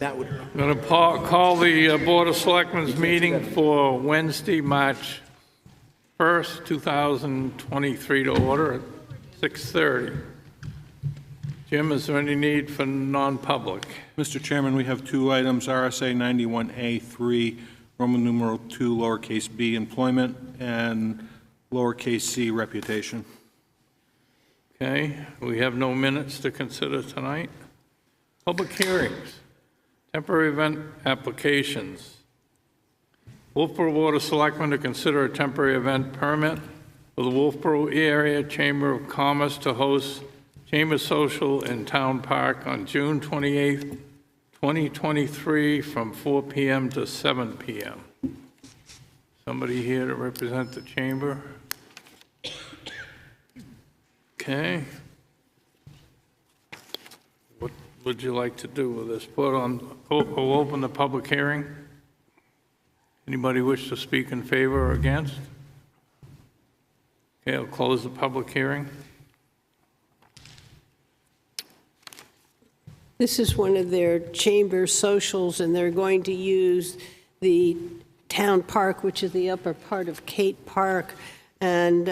That would. I'm going to call the Board of Selectmen's meeting for Wednesday, March 1st, 2023 to order at 6:30. Jim, is there any need for non-public? Mr. Chairman, we have two items, RSA 91A3, Roman numeral 2, lowercase b, employment, and lowercase c, reputation. Okay, we have no minutes to consider tonight. Public hearings, temporary event applications. Wolfeboro Board of Selectmen to consider a temporary event permit for the Wolfeboro Area Chamber of Commerce to host Chamber Social in Town Park on June 28th, 2023 from 4 p.m. to 7 p.m. Somebody here to represent the chamber? Okay. What would you like to do with this? We'll open the public hearing. Anybody wish to speak in favor or against? Okay, I'll close the public hearing. This is one of their chamber socials, and they're going to use the town park, which is the upper part of Kate Park, and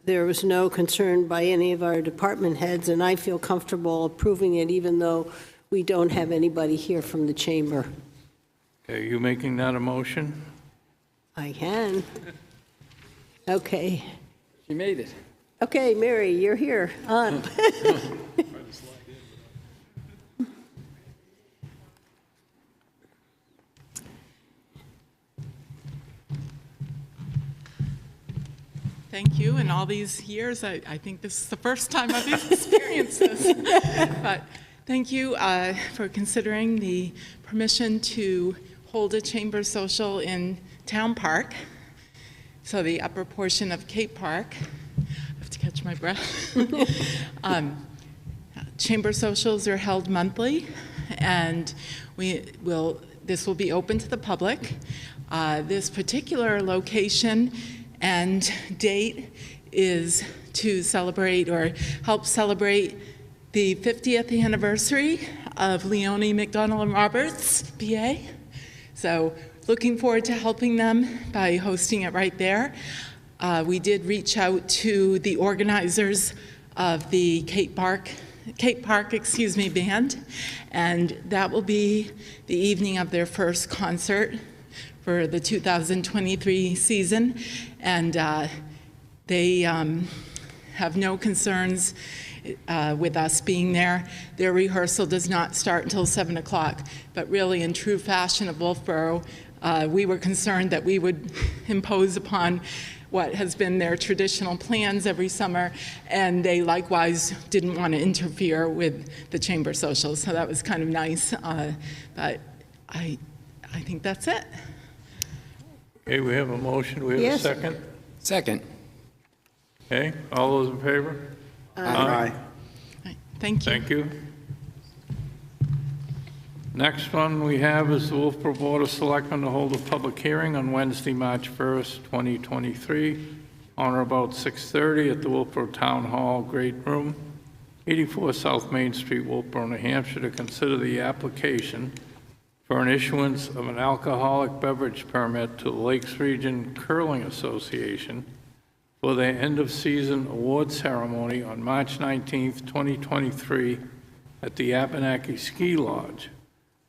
there was no concern by any of our department heads, and I feel comfortable approving it even though we don't have anybody here from the chamber. Okay, are you making that a motion? I can. Okay. She made it. Okay, Mary, you're here. On. Thank you. In all these years, I think this is the first time I've experienced this. But thank you for considering the permission to hold a chamber social in Town Park, so the upper portion of Cape Park. I have to catch my breath. Chamber socials are held monthly, and this will be open to the public. This particular location and date is to celebrate or help celebrate the 50th anniversary of Leonie McDonald and Roberts, BA. So looking forward to helping them by hosting it right there. We did reach out to the organizers of the Cape Park band, and that will be the evening of their first concert for the 2023 season, and they have no concerns with us being there. Their rehearsal does not start until 7 o'clock, but really in true fashion of Wolfeboro, we were concerned that we would impose upon what has been their traditional plans every summer, and they likewise didn't want to interfere with the chamber socials, so that was kind of nice, but I think that's it. Okay, we have a motion. We have Yes. a second. Second. Okay, all those in favor? Aye. Right, thank you. Thank you. Next one we have is the Wolfeboro Board of Selectmen to hold a public hearing on Wednesday, March 1st, 2023, on or about 6:30 at the Wolfeboro Town Hall Great Room, 84 South Main Street, Wolfeboro, New Hampshire, to consider the application for an issuance of an alcoholic beverage permit to the Lakes Region Curling Association for their end-of-season award ceremony on March 19th, 2023 at the Abenaki Ski Lodge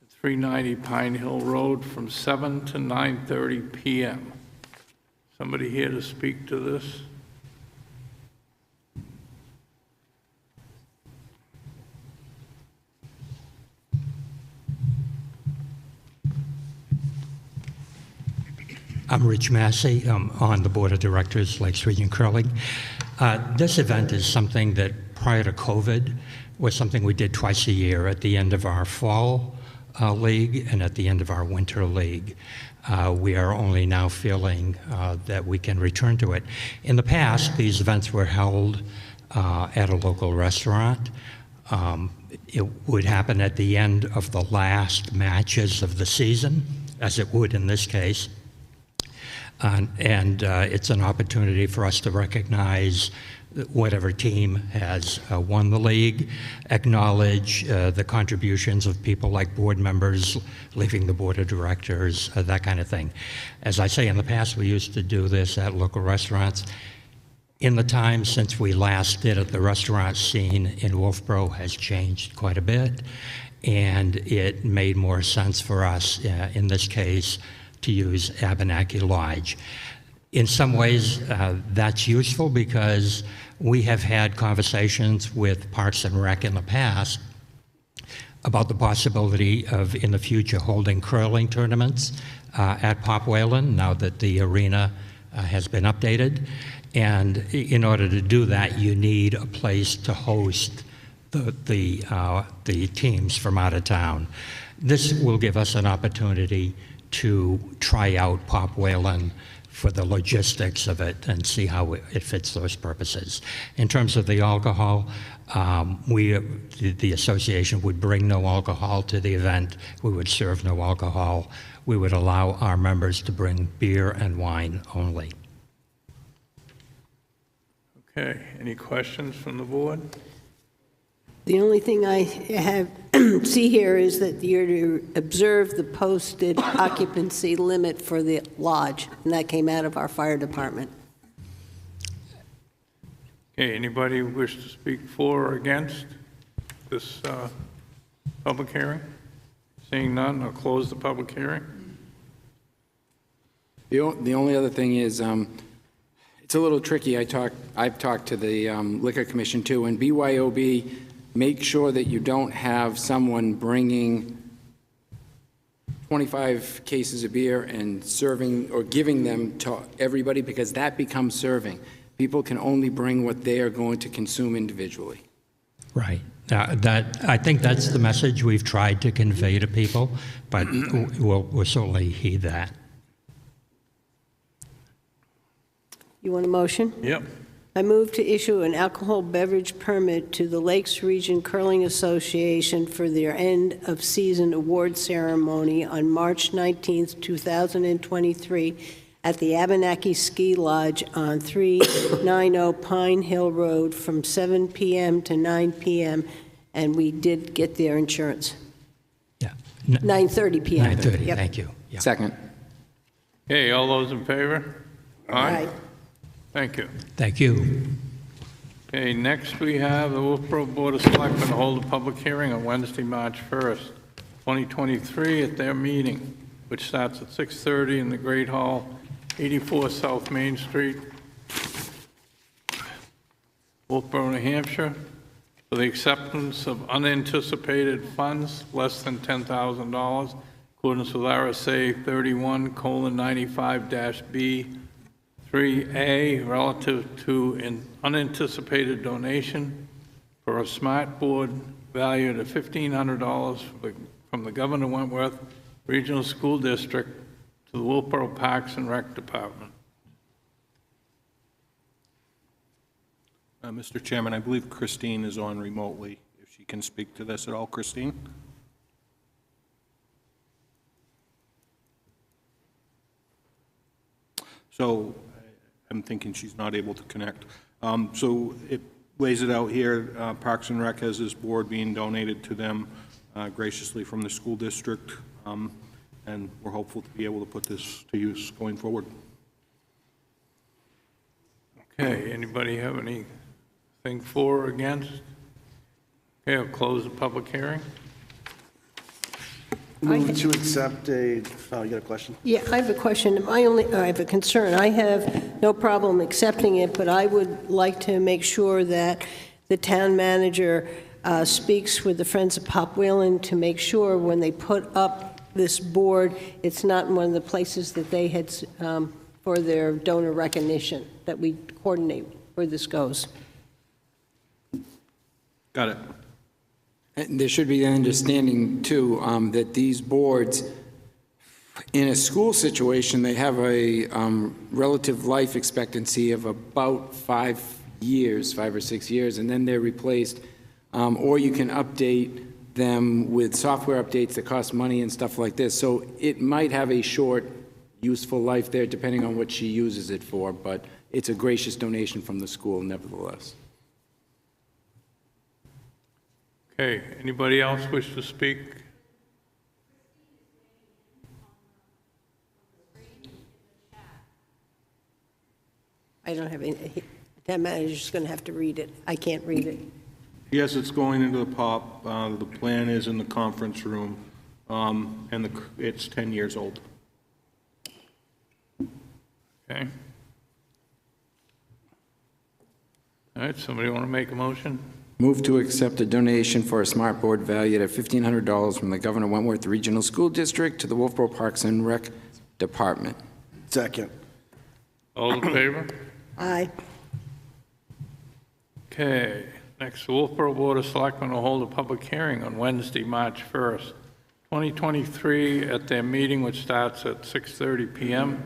at 390 Pine Hill Road from 7 to 9:30 p.m. Somebody here to speak to this? I'm Rich Massey. I'm on the Board of Directors, Lakes Region Curling. This event is something that, prior to COVID, was something we did twice a year at the end of our fall league and at the end of our winter league. We are only now feeling that we can return to it. In the past, these events were held at a local restaurant. It would happen at the end of the last matches of the season, as it would in this case. And it's an opportunity for us to recognize whatever team has won the league, acknowledge the contributions of people like board members leaving the board of directors, that kind of thing. As I say, in the past, we used to do this at local restaurants. In the time since we last did it, the restaurant scene in Wolfeboro has changed quite a bit, and it made more sense for us, in this case, to use Abenaki Lodge. In some ways, that's useful because we have had conversations with Parks and Rec in the past about the possibility of, in the future, holding curling tournaments at Pop Whalen, now that the arena has been updated. And in order to do that, you need a place to host the teams from out of town. This will give us an opportunity to try out Pop Whalen for the logistics of it and see how it fits those purposes. In terms of the alcohol, the association would bring no alcohol to the event. We would serve no alcohol. We would allow our members to bring beer and wine only. Okay, any questions from the board? The only thing I have see here is that you're to observe the posted occupancy limit for the lodge, and that came out of our fire department. Okay, anybody wish to speak for or against this public hearing? Seeing none, I'll close the public hearing. The only other thing is, it's a little tricky. I've talked to the Liquor Commission too, and BYOB, make sure that you don't have someone bringing 25 cases of beer and serving or giving them to everybody, because that becomes serving. People can only bring what they are going to consume individually. Right. I think that's the message we've tried to convey to people, but we'll certainly heed that. You want a motion? Yep. I move to issue an alcohol beverage permit to the Lakes Region Curling Association for their end-of-season award ceremony on March 19th, 2023, at the Abenaki Ski Lodge on 390 Pine Hill Road from 7 p.m. to 9 p.m., and we did get their insurance. Yeah. 9:30 p.m. 9:30, Yep. thank you. Yeah. Second. Okay, all those in favor? Aye. Thank you. Thank you. Okay, next we have the Wolfeboro Board of Selectmen to hold a public hearing on Wednesday, March 1st, 2023, at their meeting, which starts at 6:30 in the Great Hall, 84 South Main Street, Wolfeboro, New Hampshire, for the acceptance of unanticipated funds less than $10,000, accordance with RSA 31:95-B 3A, relative to an unanticipated donation for a smart board valued at $1,500 from the Governor Wentworth Regional School District to the Wolfeboro Parks and Rec Department. Mr. Chairman, I believe Christine is on remotely. If she can speak to this at all, Christine? So I'm thinking she's not able to connect. So it lays it out here. Parks and Rec has this board being donated to them graciously from the school district, and we're hopeful to be able to put this to use going forward. Okay, anybody have anything for or against? Okay, I'll close the public hearing. Move to accept a, oh, you got a question? Yeah, I have a question. I have a concern. I have no problem accepting it, but I would like to make sure that the town manager speaks with the Friends of Pop Whalen to make sure when they put up this board, it's not in one of the places that they had for their donor recognition, that we coordinate where this goes. Got it. And there should be an understanding, too, that these boards, in a school situation, they have a relative life expectancy of about 5 years, 5 or 6 years, and then they're replaced. Or you can update them with software updates that cost money and stuff like this. So it might have a short, useful life there, depending on what she uses it for, but it's a gracious donation from the school nevertheless. Okay, anybody else wish to speak? I don't have any, town manager's just going to have to read it. I can't read it. Yes, it's going into the POP. The plan is in the conference room, and it's 10 years old. Okay. All right, somebody want to make a motion? Move to accept a donation for a smart board valued at $1,500 from the Governor Wentworth Regional School District to the Wolfeboro Parks and Rec Department. Second. All in favor? Aye. Okay, next, the Wolfeboro Board of Selectmen will hold a public hearing on Wednesday, March 1st, 2023, at their meeting, which starts at 6:30 p.m.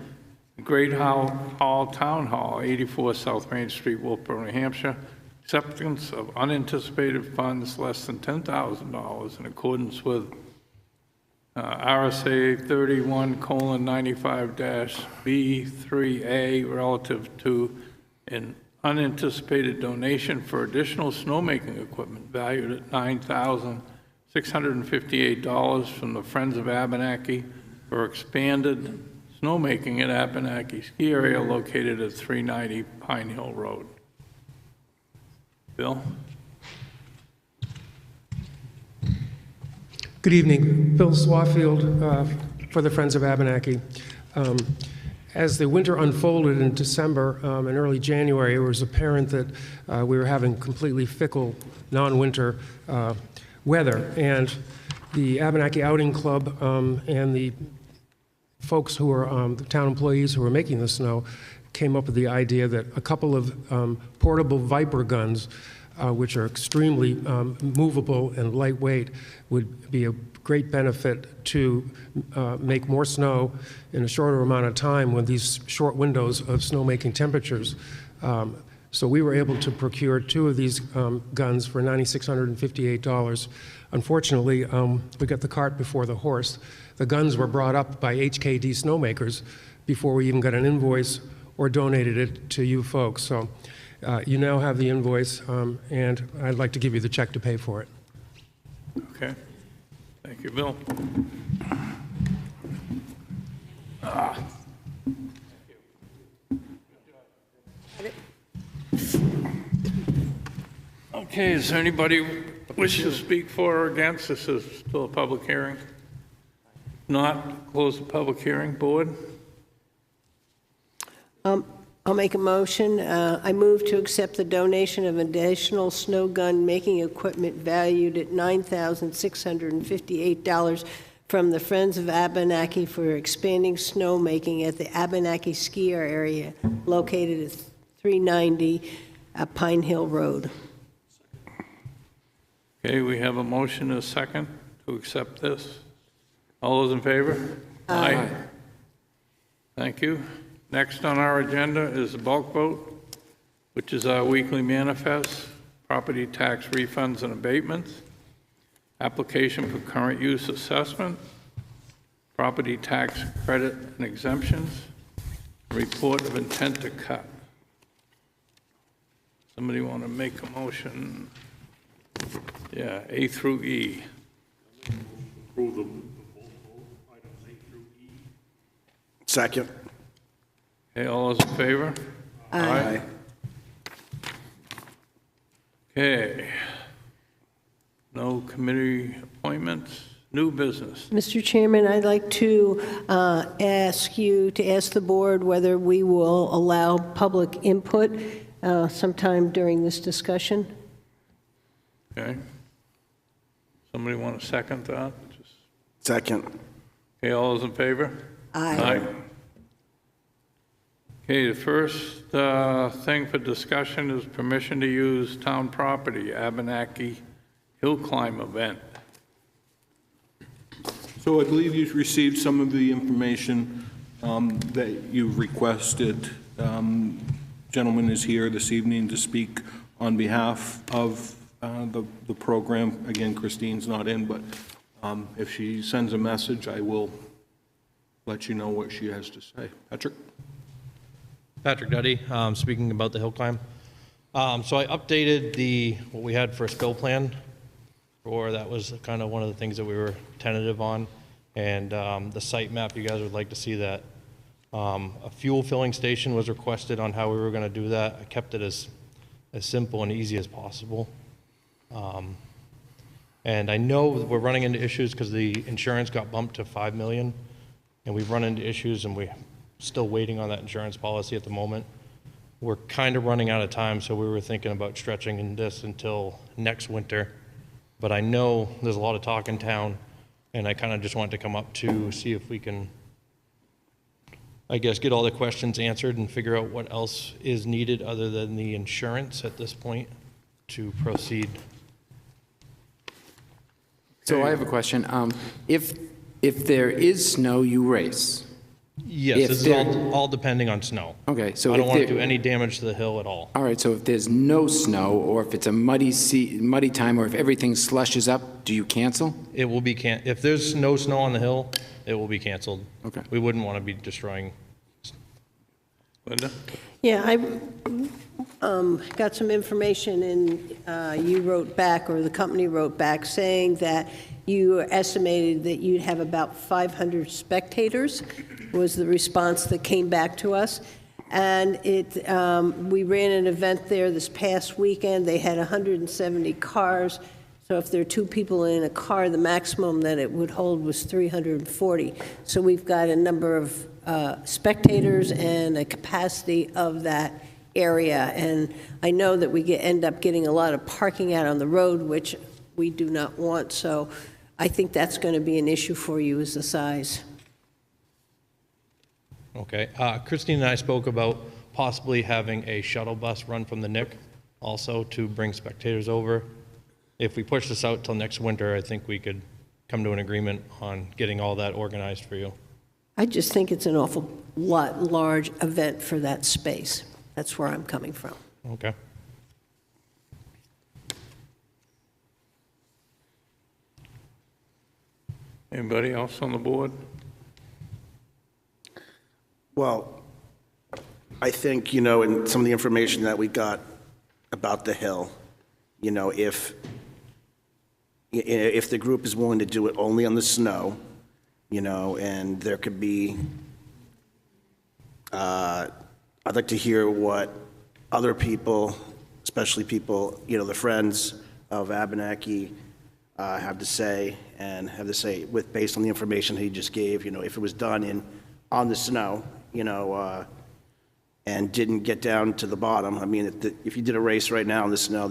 Great Hall Town Hall, 84 South Main Street, Wolfeboro, New Hampshire. Acceptance of unanticipated funds less than $10,000 in accordance with RSA 31:95-B3A relative to an unanticipated donation for additional snowmaking equipment valued at $9,658 from the Friends of Abenaki for expanded snowmaking at Abenaki ski area located at 390 Pine Hill Road. Bill? Good evening. Bill Swafield for the Friends of Abenaki. As the winter unfolded in December and early January, it was apparent that we were having completely fickle, non-winter weather. And the Abenaki Outing Club and the folks who were the town employees who were making the snow came up with the idea that a couple of portable Viper guns, which are extremely movable and lightweight, would be a great benefit to make more snow in a shorter amount of time with these short windows of snowmaking temperatures. So we were able to procure 2 of these guns for $9,658. Unfortunately, we got the cart before the horse. The guns were brought up by HKD snowmakers before we even got an invoice or donated it to you folks. So you now have the invoice, and I'd like to give you the check to pay for it. Okay. Thank you, Bill. Okay, is there anybody wish to speak for or against? This is still a public hearing. Not close the public hearing. Board? I'll make a motion. I move to accept the donation of additional snow gun making equipment valued at $9,658 from the Friends of Abenaki for expanding snowmaking at the Abenaki ski area located at 390 Pine Hill Road. Okay, we have a motion and a second to accept this. All those in favor? Aye. Thank you. Next on our agenda is the bulk vote, which is our weekly manifest, property tax refunds and abatements, application for current use assessment, property tax credit and exemptions, report of intent to cut. Somebody want to make a motion? Yeah, A through E. Second. Okay, all those in favor? Aye. Okay. No committee appointments, new business. Mr. Chairman, I'd like to ask you to ask the board whether we will allow public input sometime during this discussion. Okay. Somebody want to second that? Second. Okay, all those in favor? Aye. Okay, the first thing for discussion is permission to use town property, Abenaki Hill Climb event. So I believe you've received some of the information that you've requested. Gentleman is here this evening to speak on behalf of the program. Again, Christine's not in, but if she sends a message, I will let you know what she has to say. Patrick? Patrick Duddy, speaking about the hill climb. So I updated what we had for a spill plan, or that was kind of one of the things that we were tentative on. And the site map, you guys would like to see that. A fuel filling station was requested on how we were going to do that. I kept it as simple and easy as possible. And I know we're running into issues because the insurance got bumped to $5 million, and we've run into issues, and we're still waiting on that insurance policy at the moment. We're kind of running out of time, so we were thinking about stretching this until next winter. But I know there's a lot of talk in town, and I kind of just wanted to come up to see if we can, I guess, get all the questions answered and figure out what else is needed other than the insurance at this point to proceed. So I have a question. If there is snow, you race. Yes, If this is there- all depending on snow. Okay, so I don't if want to there- do any damage to the hill at all. All right, so if there's no snow, or if it's a muddy time, or if everything slushes up, do you cancel? It will be if there's no snow on the hill, it will be canceled. Okay. We wouldn't want to be destroying. Linda? Yeah, I got some information, and you wrote back, or the company wrote back, saying that you estimated that you'd have about 500 spectators, was the response that came back to us. And we ran an event there this past weekend. They had 170 cars. So if there are two people in a car, the maximum that it would hold was 340. So we've got a number of spectators and a capacity of that area. And I know that we end up getting a lot of parking out on the road, which we do not want. So I think that's going to be an issue for you, is the size. Okay. Christine and I spoke about possibly having a shuttle bus run from the NIC also to bring spectators over. If we push this out till next winter, I think we could come to an agreement on getting all that organized for you. I just think it's an awful lot large event for that space. That's where I'm coming from. Okay. Anybody else on the board? Well, I think, in some of the information that we got about the hill, if the group is willing to do it only on the snow, and there could be, I'd like to hear what other people, especially people, the friends of Abenaki, have to say, and have to say, based on the information he just gave, if it was done on the snow, and didn't get down to the bottom. I mean, if you did a race right now in the snow,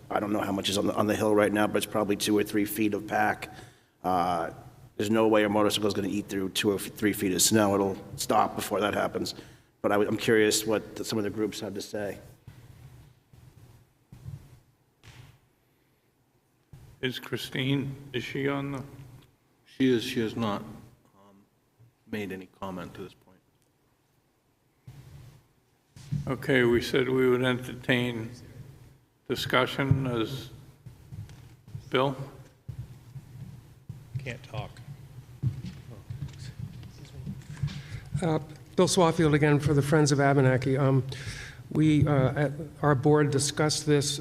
I don't know how much is on the hill right now, but it's probably 2 or 3 feet of pack. There's no way a motorcycle is going to eat through 2 or 3 feet of snow. It'll stop before that happens. But I'm curious what some of the groups have to say. Is Christine, is she on the? She has not made any comment to this point. Okay, we said we would entertain discussion as, Bill? Can't talk. Bill Swafield again for the Friends of Abenaki. Our board discussed this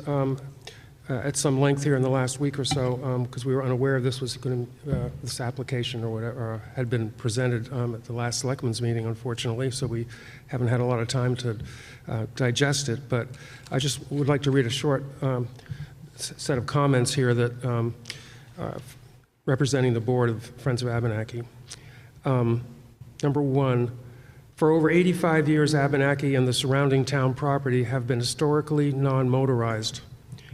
at some length here in the last week or so because we were unaware this was going to, this application or whatever had been presented at the last Selectmen's meeting, unfortunately, so we haven't had a lot of time to digest it. But I just would like to read a short set of comments here that representing the board of Friends of Abenaki. Number one, for over 85 years, Abenaki and the surrounding town property have been historically non-motorized,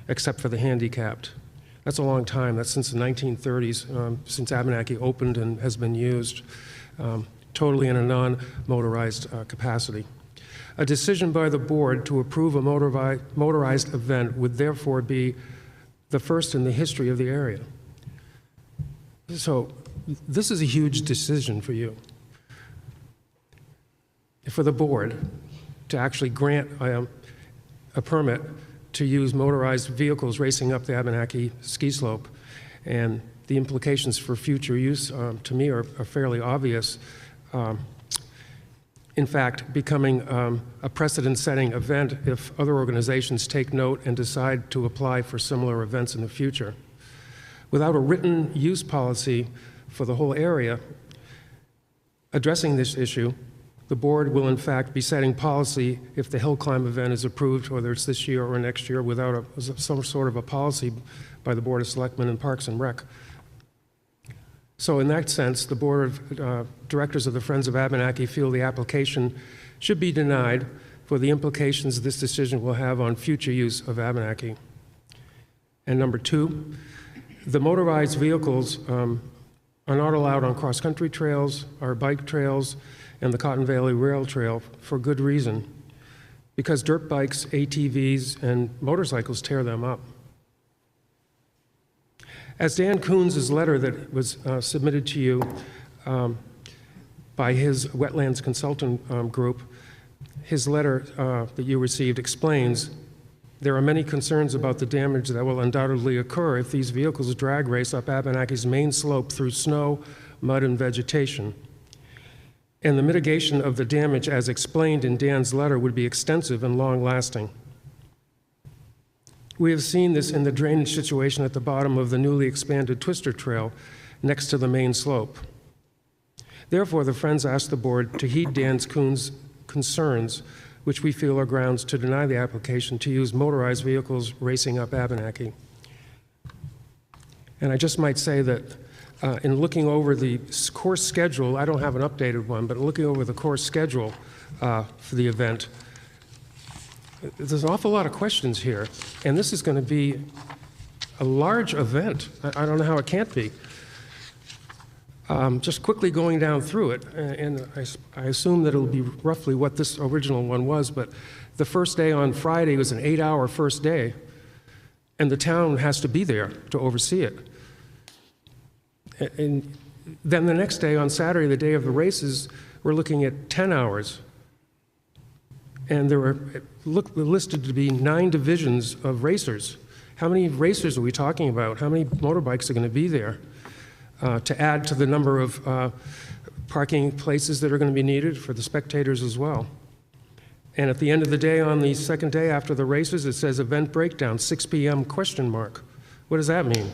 except for the handicapped. That's a long time. That's since the 1930s, since Abenaki opened and has been used totally in a non-motorized capacity. A decision by the board to approve a motorized event would therefore be the first in the history of the area. So this is a huge decision for you, for the board to actually grant a permit to use motorized vehicles racing up the Abenaki ski slope. And the implications for future use, to me, are fairly obvious. in fact, becoming a precedent-setting event if other organizations take note and decide to apply for similar events in the future. Without a written use policy for the whole area addressing this issue, the board will in fact be setting policy if the hill climb event is approved, whether it's this year or next year, without some sort of a policy by the Board of Selectmen and Parks and Rec. So in that sense, the Board of Directors of the Friends of Abenaki feel the application should be denied for the implications this decision will have on future use of Abenaki. And number two, the motorized vehicles are not allowed on cross-country trails, our bike trails, and the Cotton Valley Rail Trail for good reason, because dirt bikes, ATVs, and motorcycles tear them up. As Dan Coons' letter that was submitted to you by his wetlands consultant group, his letter that you received explains, there are many concerns about the damage that will undoubtedly occur if these vehicles drag race up Abenaki's main slope through snow, mud, and vegetation. And the mitigation of the damage, as explained in Dan's letter, would be extensive and long-lasting. We have seen this in the drainage situation at the bottom of the newly expanded Twister Trail next to the main slope. Therefore, the Friends asked the board to heed Dan Coons' concerns, which we feel are grounds to deny the application to use motorized vehicles racing up Abenaki. And I just might say that in looking over the course schedule, I don't have an updated one, but looking over the course schedule for the event, there's an awful lot of questions here, and this is going to be a large event. I don't know how it can't be. Just quickly going down through it, and I assume that it'll be roughly what this original one was, but the first day on Friday was an 8-hour first day, and the town has to be there to oversee it. And then the next day, on Saturday, the day of the races, we're looking at 10 hours. And there were listed to be 9 divisions of racers. How many racers are we talking about? How many motorbikes are going to be there? To add to the number of parking places that are going to be needed for the spectators as well. And at the end of the day, on the second day after the races, it says event breakdown, 6 p.m. ? What does that mean?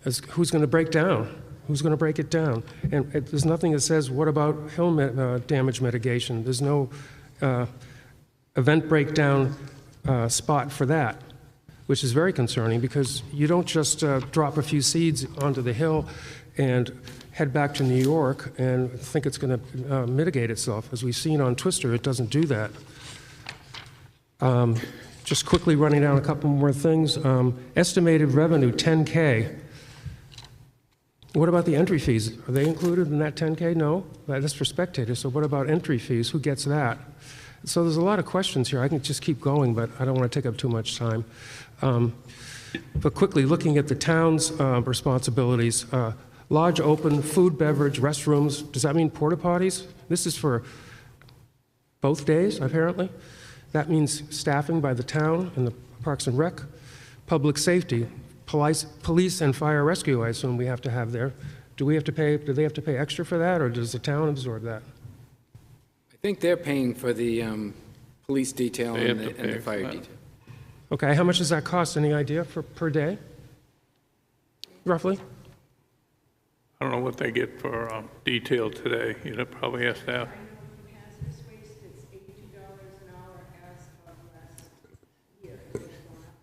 Who's going to break down? Who's going to break it down? And there's nothing that says, what about hill damage mitigation? There's no event breakdown spot for that, which is very concerning because you don't just drop a few seeds onto the hill and head back to New York and think it's going to mitigate itself. As we've seen on Twister, it doesn't do that. Just quickly running down a couple more things. Estimated revenue, $10K. What about the entry fees? Are they included in that $10K? No, that's for spectators. So what about entry fees? Who gets that? So there's a lot of questions here. I can just keep going, but I don't want to take up too much time. But quickly, looking at the town's responsibilities, lodge open, food, beverage, restrooms. Does that mean porta potties? This is for both days, apparently. That means staffing by the town and the Parks and Rec. Public safety, police and fire rescue, I assume we have to have there. Do they have to pay extra for that, or does the town absorb that? I think they're paying for the police detail They and have to the pay fire for that. detail. Okay, how much does that cost? Any idea per day? Roughly? I don't know what they get for detail today. You'd probably ask that. Hazardous waste, it's $82 an hour as of last year. It's gone up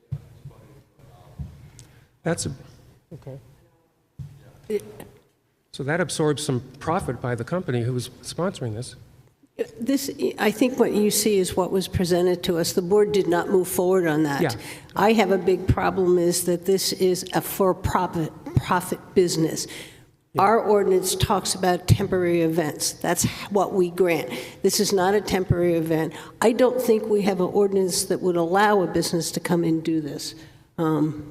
to That's okay. So that absorbs some profit by the company who was sponsoring this. This, I think what you see is what was presented to us. The board did not move forward on that. Yeah. I have a big problem is that this is a for-profit business. Our ordinance talks about temporary events. That's what we grant. This is not a temporary event. I don't think we have an ordinance that would allow a business to come and do this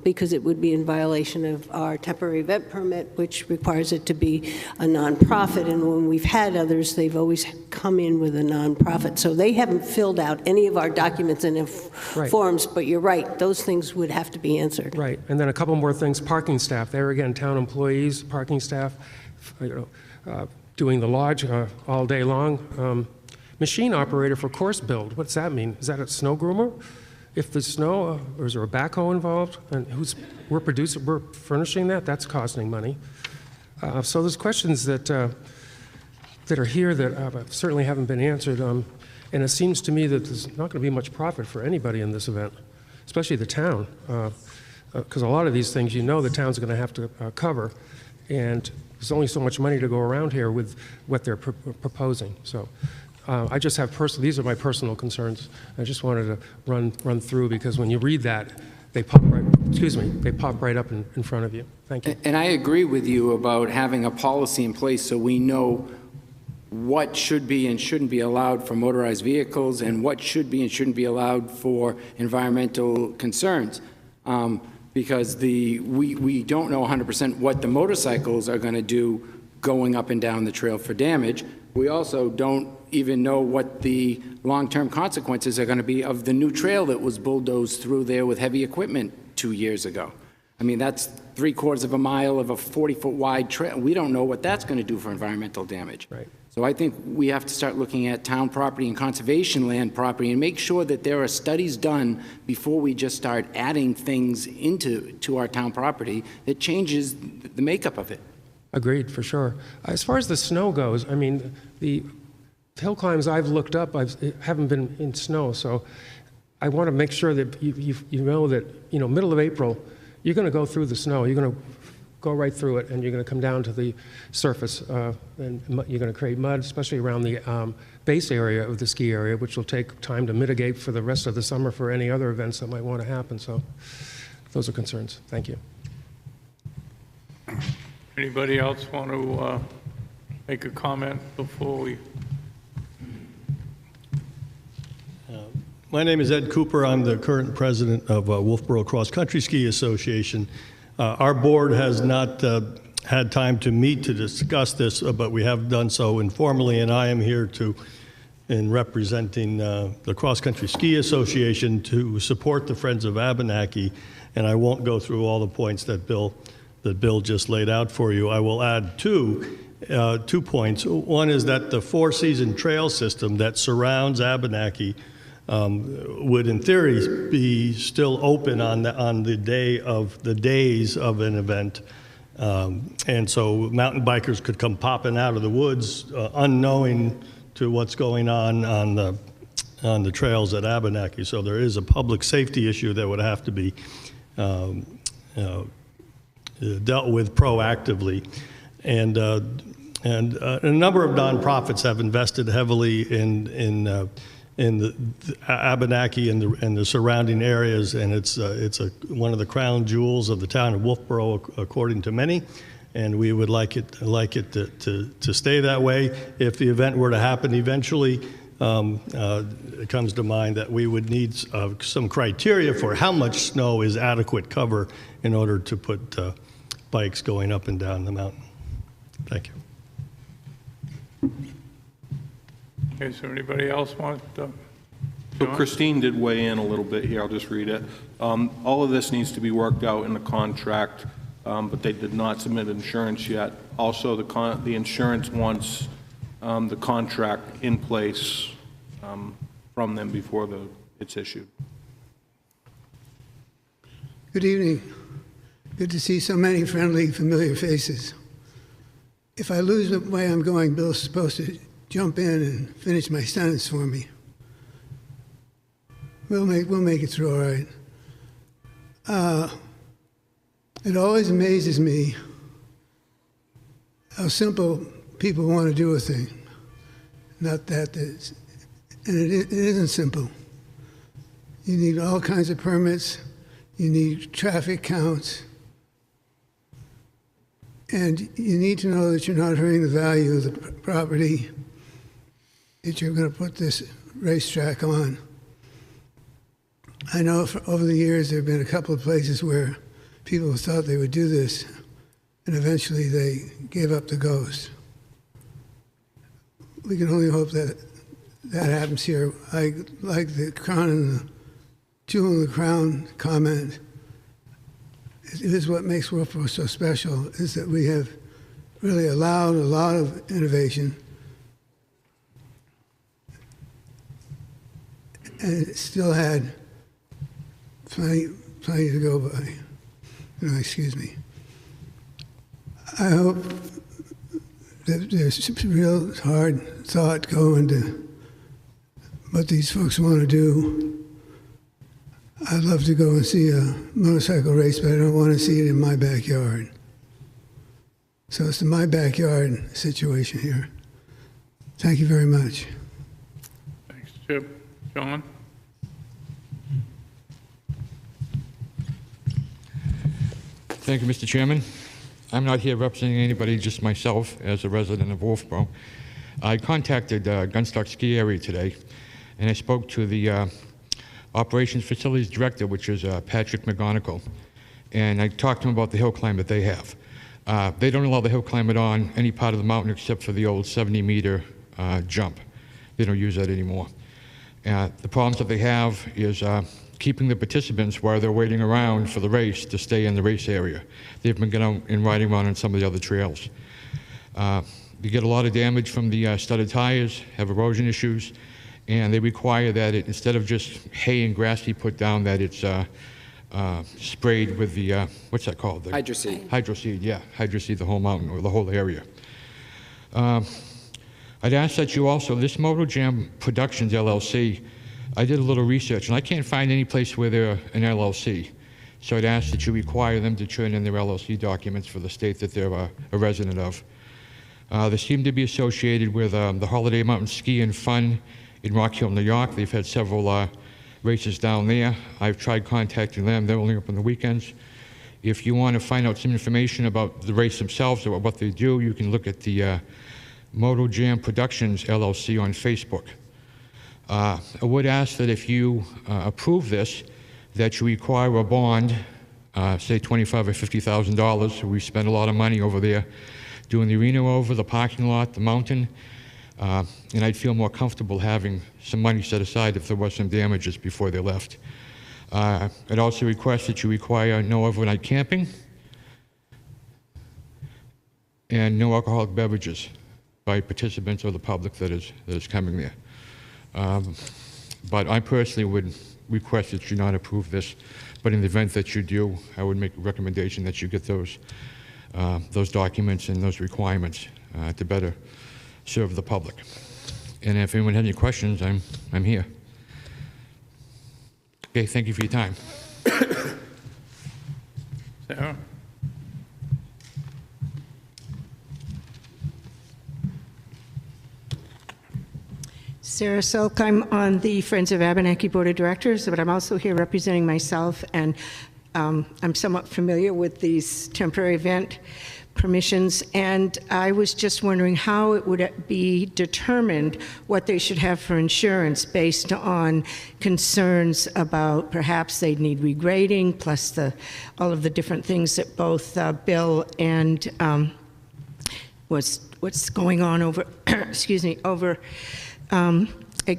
because it would be in violation of our temporary event permit, which requires it to be a nonprofit. And when we've had others, they've always come in with a nonprofit. So they haven't filled out any of our documents and Right. forms, but you're right, those things would have to be answered. Right, and then a couple more things. Parking staff, there again, town employees, parking staff, doing the lodge all day long. Machine operator for course build, what's that mean? Is that a snow groomer? If there's snow, or is there a backhoe involved? And we're furnishing that? That's costing money. So there's questions that are here that certainly haven't been answered. And it seems to me that there's not going to be much profit for anybody in this event, especially the town. Because a lot of these things, the town's going to have to cover. And there's only so much money to go around here with what they're proposing. So I just have these are my personal concerns. I just wanted to run through, because when you read that, they pop right up in front of you. Thank you. And I agree with you about having a policy in place so we know what should be and shouldn't be allowed for motorized vehicles and what should be and shouldn't be allowed for environmental concerns. Because we don't know 100% what the motorcycles are going to do going up and down the trail for damage. We also don't even know what the long-term consequences are going to be of the new trail that was bulldozed through there with heavy equipment 2 years ago. I mean, that's 3/4 of a mile of a 40-foot wide trail. We don't know what that's going to do for environmental damage. Right. So I think we have to start looking at town property and conservation land property and make sure that there are studies done before we just start adding things to our town property that changes the makeup of it. Agreed, for sure. As far as the snow goes, I mean, the hill climbs I've looked up haven't been in snow, so I want to make sure that you know that, middle of April, you're going to go through the snow. You're going to go right through it, and you're going to come down to the surface, and you're going to create mud, especially around the base area of the ski area, which will take time to mitigate for the rest of the summer for any other events that might want to happen. So those are concerns. Thank you. Anybody else want to make a comment before we? My name is Ed Cooper. I'm the current president of Wolfeboro Cross Country Ski Association. Our board has not had time to meet to discuss this, but we have done so informally, and I am here in representing the Cross Country Ski Association to support the Friends of Abenaki, and I won't go through all the points that Bill just laid out for you. I will add two points. One is that the four-season trail system that surrounds Abenaki would, in theory, be still open on the days of an event, and so mountain bikers could come popping out of the woods, unknowing to what's going on the trails at Abenaki. So there is a public safety issue that would have to be dealt with proactively, and a number of nonprofits have invested heavily in the Abenaki and the surrounding areas, and it's one of the crown jewels of the town of Wolfeboro, according to many, and we would like it to stay that way. If the event were to happen eventually, it comes to mind that we would need some criteria for how much snow is adequate cover in order to put bikes going up and down the mountain. Thank you. Okay, so anybody else want to? So Christine did weigh in a little bit here. I'll just read it. All of this needs to be worked out in the contract, but they did not submit insurance yet. Also, the insurance wants the contract in place from them before it's issued. Good evening. Good to see so many friendly, familiar faces. If I lose the way I'm going, Bill's supposed to jump in and finish my sentence for me. We'll make it through all right. It always amazes me how simple people want to do a thing. Not that it's, and it isn't simple. You need all kinds of permits. You need traffic counts. And you need to know that you're not hurting the value of the property that you're going to put this racetrack on. I know over the years there have been a couple of places where people thought they would do this, and eventually they gave up the ghost. We can only hope that that happens here. I like the crown and the jewel in the crown comment. It is what makes Wolfeboro so special, is that we have really allowed a lot of innovation, and it still had plenty to go by. Excuse me. I hope that there's real hard thought going to what these folks want to do. I'd love to go and see a motorcycle race, but I don't want to see it in my backyard. So it's my backyard situation here. Thank you very much. Thanks, Chip. John? Thank you, Mr. Chairman. I'm not here representing anybody, just myself as a resident of Wolfeboro. I contacted Gunstock Ski Area today, and I spoke to the Operations Facilities Director, which is Patrick McGonigal, and I talked to him about the hill climb that they have. They don't allow the hill climb on any part of the mountain except for the old 70-meter jump. They don't use that anymore. The problems that they have is keeping the participants while they're waiting around for the race to stay in the race area. They've been getting out and riding around on some of the other trails. You get a lot of damage from the studded tires, have erosion issues, and they require that instead of just hay and grass be put down, that it's sprayed with the, what's that called? Hydroseed. Hydroseed, yeah, hydroseed the whole mountain or the whole area. I'd ask that you also, this Moto Jam Productions LLC, I did a little research, and I can't find any place where they're an LLC. So I'd ask that you require them to turn in their LLC documents for the state that they're a resident of. They seem to be associated with the Holiday Mountain Ski and Fun in Rock Hill, New York. They've had several races down there. I've tried contacting them. They're only open on the weekends. If you want to find out some information about the race themselves or what they do, you can look at the Moto Jam Productions LLC on Facebook. I would ask that if you approve this, that you require a bond, say $25,000 or $50,000. We spend a lot of money over there doing the arena over, the parking lot, the mountain, and I'd feel more comfortable having some money set aside if there was some damages before they left. I'd also request that you require no overnight camping and no alcoholic beverages by participants or the public that is coming there. But I personally would request that you not approve this, but in the event that you do, I would make a recommendation that you get those documents and those requirements to better serve the public. And if anyone has any questions, I'm here. Okay, thank you for your time. Sarah? Sarah Silk, I'm on the Friends of Abenaki Board of Directors, but I'm also here representing myself, and I'm somewhat familiar with these temporary event permissions, and I was just wondering how it would be determined what they should have for insurance based on concerns about perhaps they'd need regrading, plus all of the different things that both Bill and what's going on over, excuse me, over a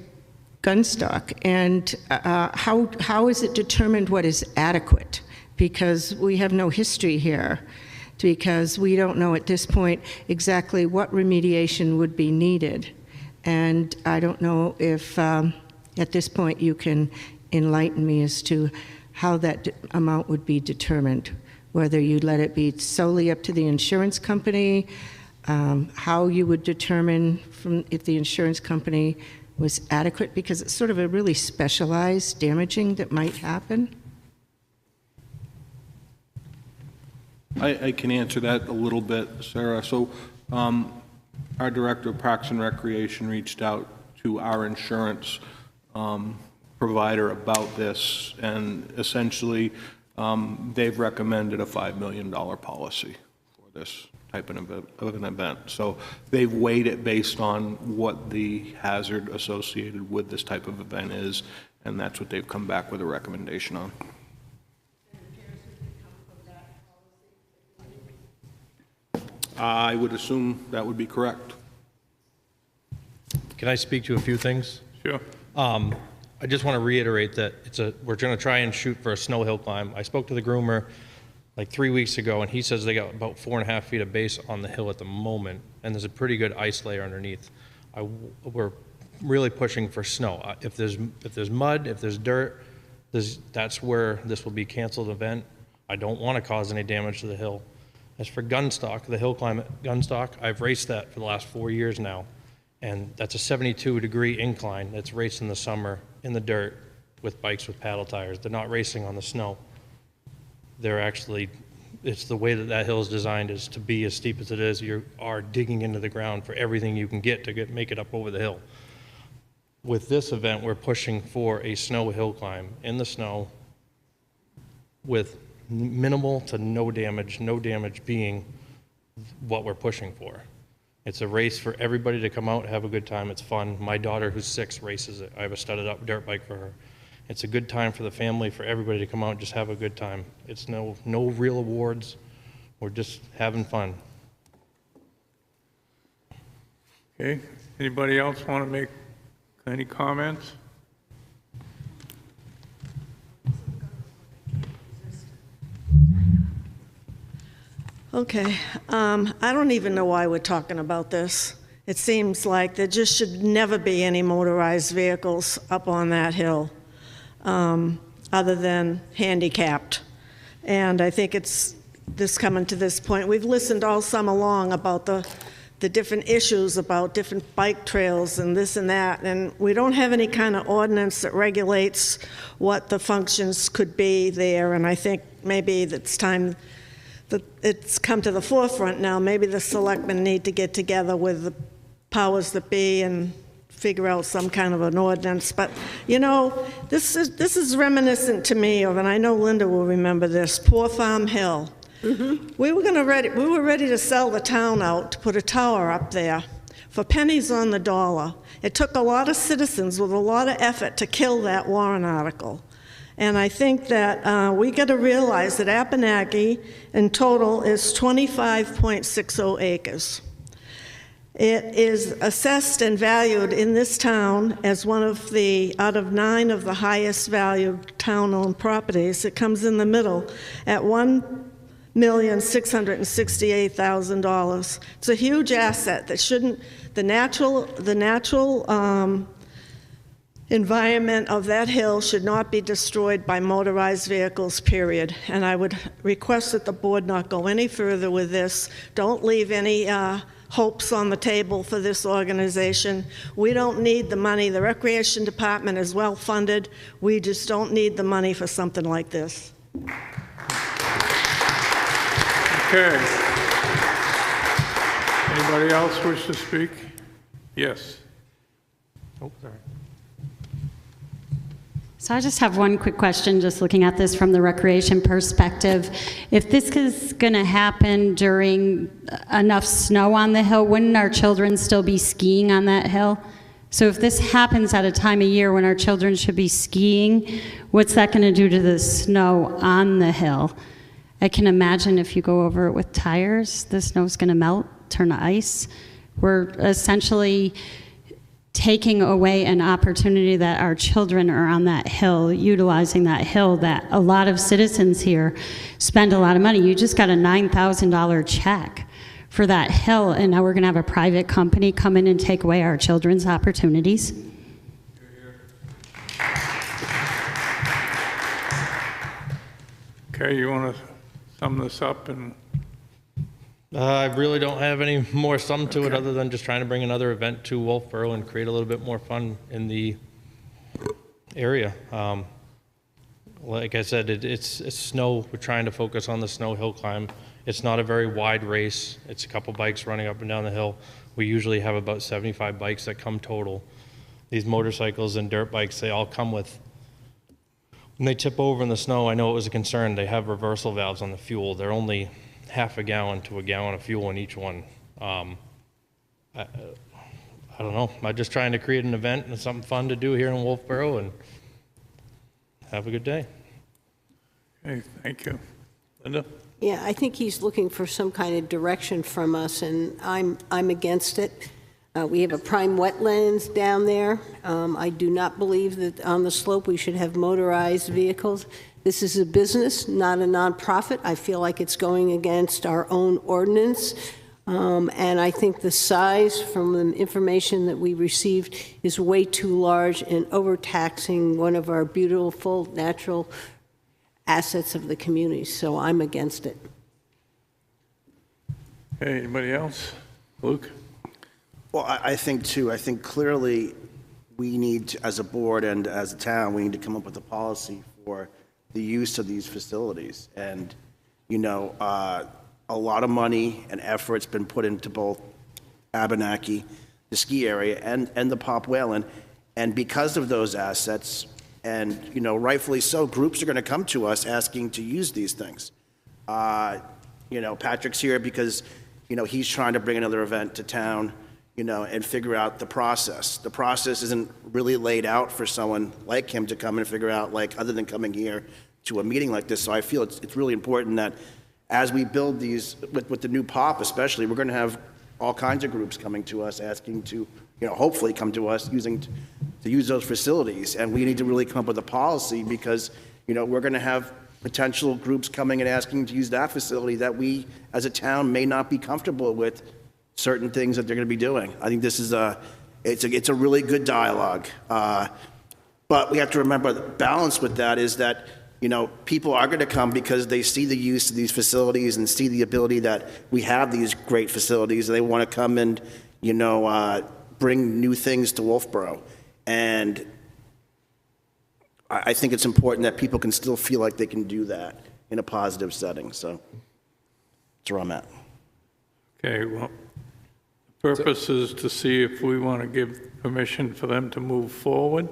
Gunstock, and how is it determined what is adequate? Because we have no history here, because we don't know at this point exactly what remediation would be needed. And I don't know if at this point you can enlighten me as to how that amount would be determined, whether you let it be solely up to the insurance company, how you would determine if the insurance company was adequate, because it's sort of a really specialized damaging that might happen. I can answer that a little bit, Sarah. So our Director of Parks and Recreation reached out to our insurance provider about this, and essentially they've recommended a $5 million policy for this type of an event. So they've weighed it based on what the hazard associated with this type of event is, and that's what they've come back with a recommendation on. I would assume that would be correct. Can I speak to a few things? Sure. I just want to reiterate that we're going to try and shoot for a snow hill climb. I spoke to the groomer like 3 weeks ago, and he says they got about 4.5 feet of base on the hill at the moment, and there's a pretty good ice layer underneath. We're really pushing for snow. If there's mud, if there's dirt, that's where this will be canceled event. I don't want to cause any damage to the hill. As for Gunstock, the hill climb at Gunstock, I've raced that for the last 4 years now, and that's a 72-degree incline that's raced in the summer in the dirt with bikes with paddle tires. They're not racing on the snow. They're actually, it's the way that hill is designed is to be as steep as it is. You are digging into the ground for everything you can get to make it up over the hill. With this event, we're pushing for a snow hill climb in the snow with minimal to no damage being what we're pushing for. It's a race for everybody to come out, have a good time. It's fun. My daughter, who's 6, races it. I have a studded up dirt bike for her. It's a good time for the family, for everybody to come out and just have a good time. It's no real awards. We're just having fun. Okay, anybody else want to make any comments? Okay, I don't even know why we're talking about this. It seems like there just should never be any motorized vehicles up on that hill, other than handicapped. And I think it's this coming to this point. We've listened all summer long about the different issues about different bike trails and this and that, and we don't have any kind of ordinance that regulates what the functions could be there, and I think maybe it's time that it's come to the forefront now. Maybe the selectmen need to get together with the powers that be and figure out some kind of an ordinance. But, you know, this is reminiscent to me of, and I know Linda will remember this, Poor Farm Hill. Mm-hmm. We were ready to sell the town out to put a tower up there for pennies on the dollar. It took a lot of citizens with a lot of effort to kill that warrant article. And I think that we got to realize that Abenaki in total is 25.60 acres. It is assessed and valued in this town as one of the, out of 9 of the highest valued town-owned properties. It comes in the middle at $1,668,000. It's a huge asset that shouldn't, the natural environment of that hill should not be destroyed by motorized vehicles, period. And I would request that the board not go any further with this. Don't leave any hopes on the table for this organization. We don't need the money. The Recreation Department is well funded. We just don't need the money for something like this. Okay. Anybody else wish to speak? Yes. Oh, sorry. So I just have one quick question, just looking at this from the recreation perspective. If this is going to happen during enough snow on the hill, wouldn't our children still be skiing on that hill? So if this happens at a time of year when our children should be skiing, what's that going to do to the snow on the hill? I can imagine if you go over it with tires, the snow's going to melt, turn to ice. We're essentially taking away an opportunity that our children are on that hill, utilizing that hill that a lot of citizens here spend a lot of money. You just got a $9,000 check for that hill, and now we're going to have a private company come in and take away our children's opportunities. Okay, you want to sum this up? And I really don't have any more sum to it other than just trying to bring another event to Wolfeboro and create a little bit more fun in the area. Like I said, it's snow. We're trying to focus on the snow hill climb. It's not a very wide race. It's a couple bikes running up and down the hill. We usually have about 75 bikes that come total. These motorcycles and dirt bikes, they all come with, when they tip over in the snow, I know it was a concern, they have reversal valves on the fuel. They're only half a gallon to a gallon of fuel in each one. I don't know. I'm just trying to create an event and something fun to do here in Wolfeboro, and have a good day. okay, thank you. Linda? Yeah, I think he's looking for some kind of direction from us, and I'm against it. We have a prime wetlands down there. I do not believe that on the slope we should have motorized vehicles. This is a business, not a nonprofit. I feel like it's going against our own ordinance. And I think the size from the information that we received is way too large and overtaxing one of our beautiful natural assets of the community. So I'm against it. Okay, anybody else? Luke? Well, I think too, I think clearly we need to, as a board and as a town, we need to come up with a policy for the use of these facilities. And, you know, a lot of money and effort's been put into both Abenaki, the ski area, and the Pop Whalen. And because of those assets, and, you know, rightfully so, groups are going to come to us asking to use these things. You know, Patrick's here because, you know, he's trying to bring another event to town, you know, and figure out the process. The process isn't really laid out for someone like him to come and figure out, like, other than coming here to a meeting like this. So I feel it's really important that as we build these, with the new POP especially, we're going to have all kinds of groups coming to us asking to, you know, hopefully come to us to use those facilities. And we need to really come up with a policy because, you know, we're going to have potential groups coming and asking to use that facility that we, as a town, may not be comfortable with certain things that they're going to be doing. I think this is it's a really good dialogue. But we have to remember the balance with that is that, you know, people are going to come because they see the use of these facilities and see the ability that we have these great facilities, and they want to come and, you know, bring new things to Wolfeboro. And I think it's important that people can still feel like they can do that in a positive setting. So that's where I'm at. Okay, well, the purpose is to see if we want to give permission for them to move forward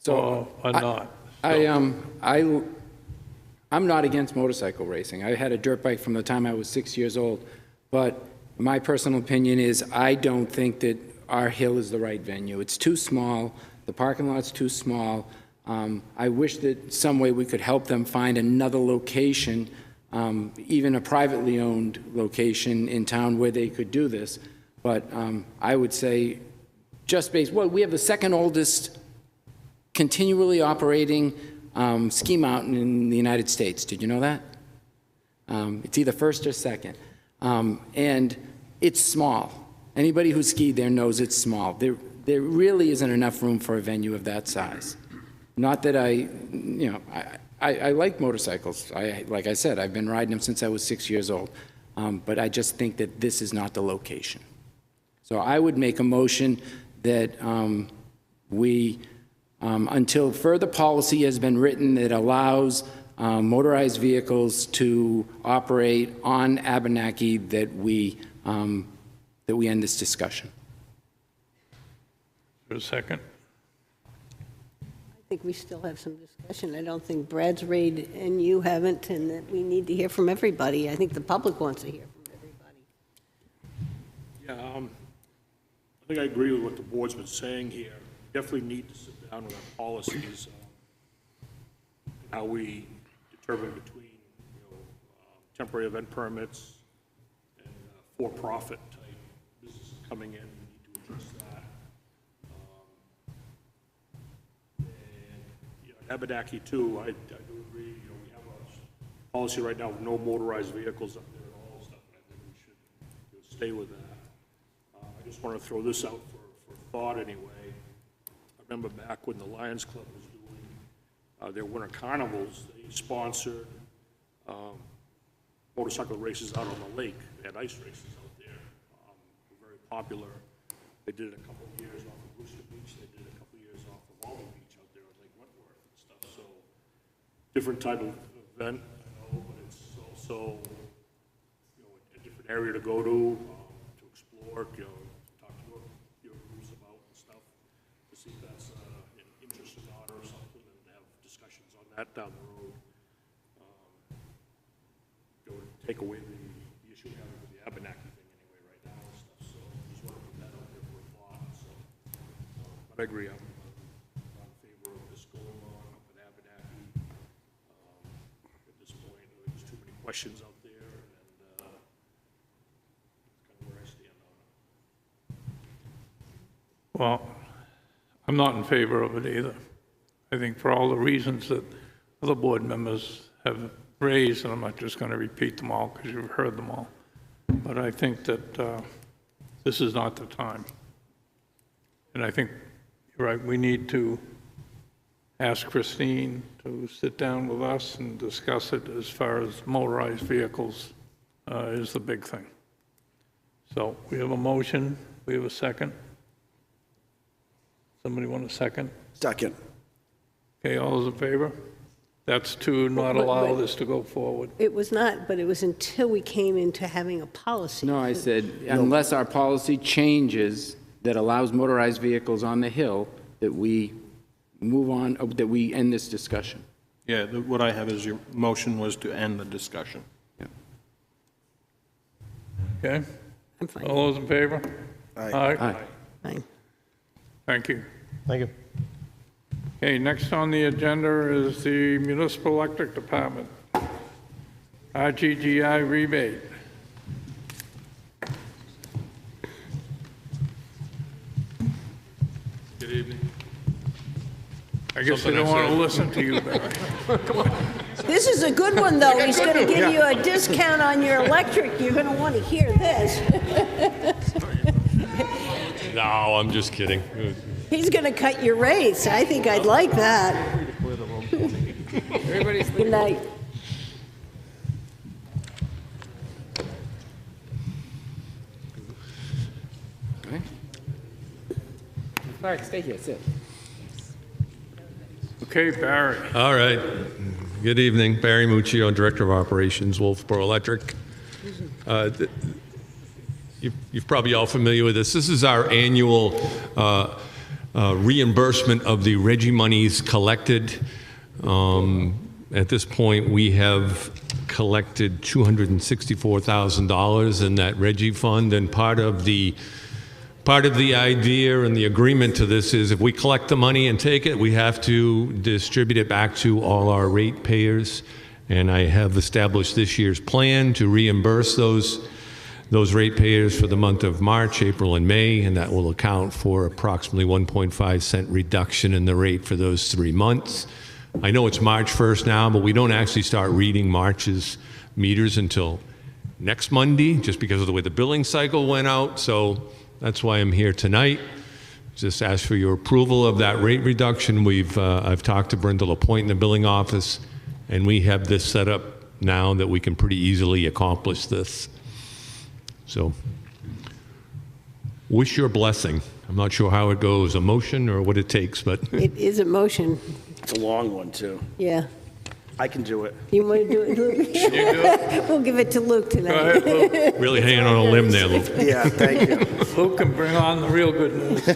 or not. I'm not against motorcycle racing. I had a dirt bike from the time I was 6 years old, but my personal opinion is I don't think that our hill is the right venue. It's too small. The parking lot's too small. I wish that some way we could help them find another location, even a privately owned location in town where they could do this. But I would say just based, well, we have the second oldest continually operating ski mountain in the United States. Did you know that? It's either first or second. And it's small. Anybody who's skied there knows it's small. There really isn't enough room for a venue of that size. Not that I like motorcycles. Like I said, I've been riding them since I was 6 years old. But I just think that this is not the location. So I would make a motion that we, until further policy has been written that allows motorized vehicles to operate on Abenaki, that we end this discussion. For a second. I think we still have some discussion. I don't think Brad's read and you haven't, and that we need to hear from everybody. I think the public wants to hear from everybody. Yeah, I think I agree with what the board's been saying here. Definitely need to sit down with our policies, how we determine between, you know, temporary event permits and for-profit type businesses coming in. We need to address that. And, you know, Abenaki too, I do agree. You know, we have a policy right now of no motorized vehicles up there and all stuff. And I think we should, you know, stay with that. I just want to throw this out for thought anyway. I remember back when the Lions Club was doing their winter carnivals, they sponsored motorcycle races out on the lake. They had ice races out there. Were very popular. They did it a couple of years off of Brewster Beach. They did it a couple of years off of Walden Beach out there on Lake Wentworth and stuff. So different type of event, I know, but it's also, you know, a different area to go to explore, you know, talk to your groups about and stuff, to see if that's an interest or not or something, and have discussions on that down the road. You know, take away the issue we have with the Abenaki thing anyway right now and stuff, so just want to put that out there for a thought, so. But I agree, I'm in favor of this going on up at Abenaki. At this point, there's too many questions out there, and that's kind of where I stand on it. Well, I'm not in favor of it either. I think for all the reasons that other board members have raised, and I'm not just going to repeat them all because you've heard them all, but I think that this is not the time. And I think, you're right, we need to ask Christine to sit down with us and discuss it as far as motorized vehicles is the big thing. So we have a motion, we have a second. Somebody want a second? Second. Okay, all those in favor? That's to not allow this to go forward. It was not, but it was until we came into having a policy. No, I said, unless our policy changes that allows motorized vehicles on the Hill, that we move on, that we end this discussion. Yeah, what I have is your motion was to end the discussion. Yeah. Okay? I'm fine. All those in favor? Aye. Aye. Fine. Thank you. Thank you. Okay, next on the agenda is the Municipal Electric Department. RGGI rebate. Good evening. I guess they don't want to listen to you, Barry. This is a good one, though. He's going to give you a discount on your electric. You're going to want to hear this. No, I'm just kidding. He's going to cut your rates. I think I'd like that. Good night. Okay. All right, stay here, sit. Okay, Barry. All right. Good evening. Barry Muccio, Director of Operations, Wolfeboro Electric. You're probably all familiar with this. This is our annual reimbursement of the Reggie monies collected. At this point, we have collected $264,000 in that Reggie fund, and part of the idea and the agreement to this is if we collect the money and take it, we have to distribute it back to all our ratepayers. And I have established this year's plan to reimburse those ratepayers for the month of March, April, and May, and that will account for approximately 1.5 cent reduction in the rate for those 3 months. I know it's March 1st now, but we don't actually start reading March's meters until next Monday, just because of the way the billing cycle went out. So that's why I'm here tonight. Just ask for your approval of that rate reduction. I've talked to Brenda LaPointe in the billing office, and we have this set up now that we can pretty easily accomplish this. So, wish your blessing. I'm not sure how it goes, a motion or what it takes, but It is a motion. It's a long one, too. Yeah. I can do it. You want to do it, Luke? You do it? We'll give it to Luke tonight. Go ahead, Luke. really hanging on a limb there, Luke. Yeah, thank you. Luke can bring on the real good news.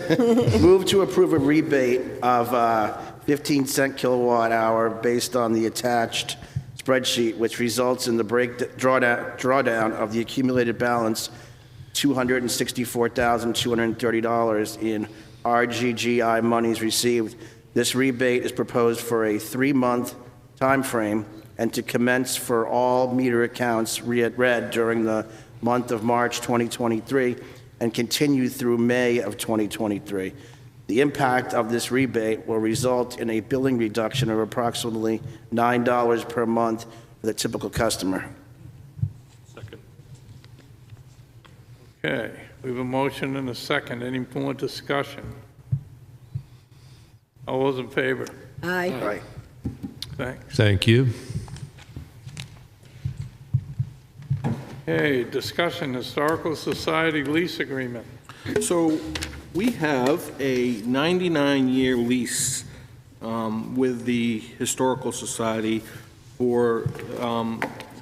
Move to approve a rebate of 15 cent kilowatt hour based on the attached spreadsheet, which results in the drawdown of the accumulated balance, $264,230 in RGGI monies received. This rebate is proposed for a 3-month time frame and to commence for all meter accounts read during the month of March 2023 and continue through May of 2023. The impact of this rebate will result in a billing reduction of approximately $9 per month for the typical customer. Second. Okay, we have a motion and a second. Any more discussion? All those in favor? Aye. Right. Thanks. Thank you. Okay, discussion, Historical Society lease agreement. So we have a 99-year lease with the Historical Society for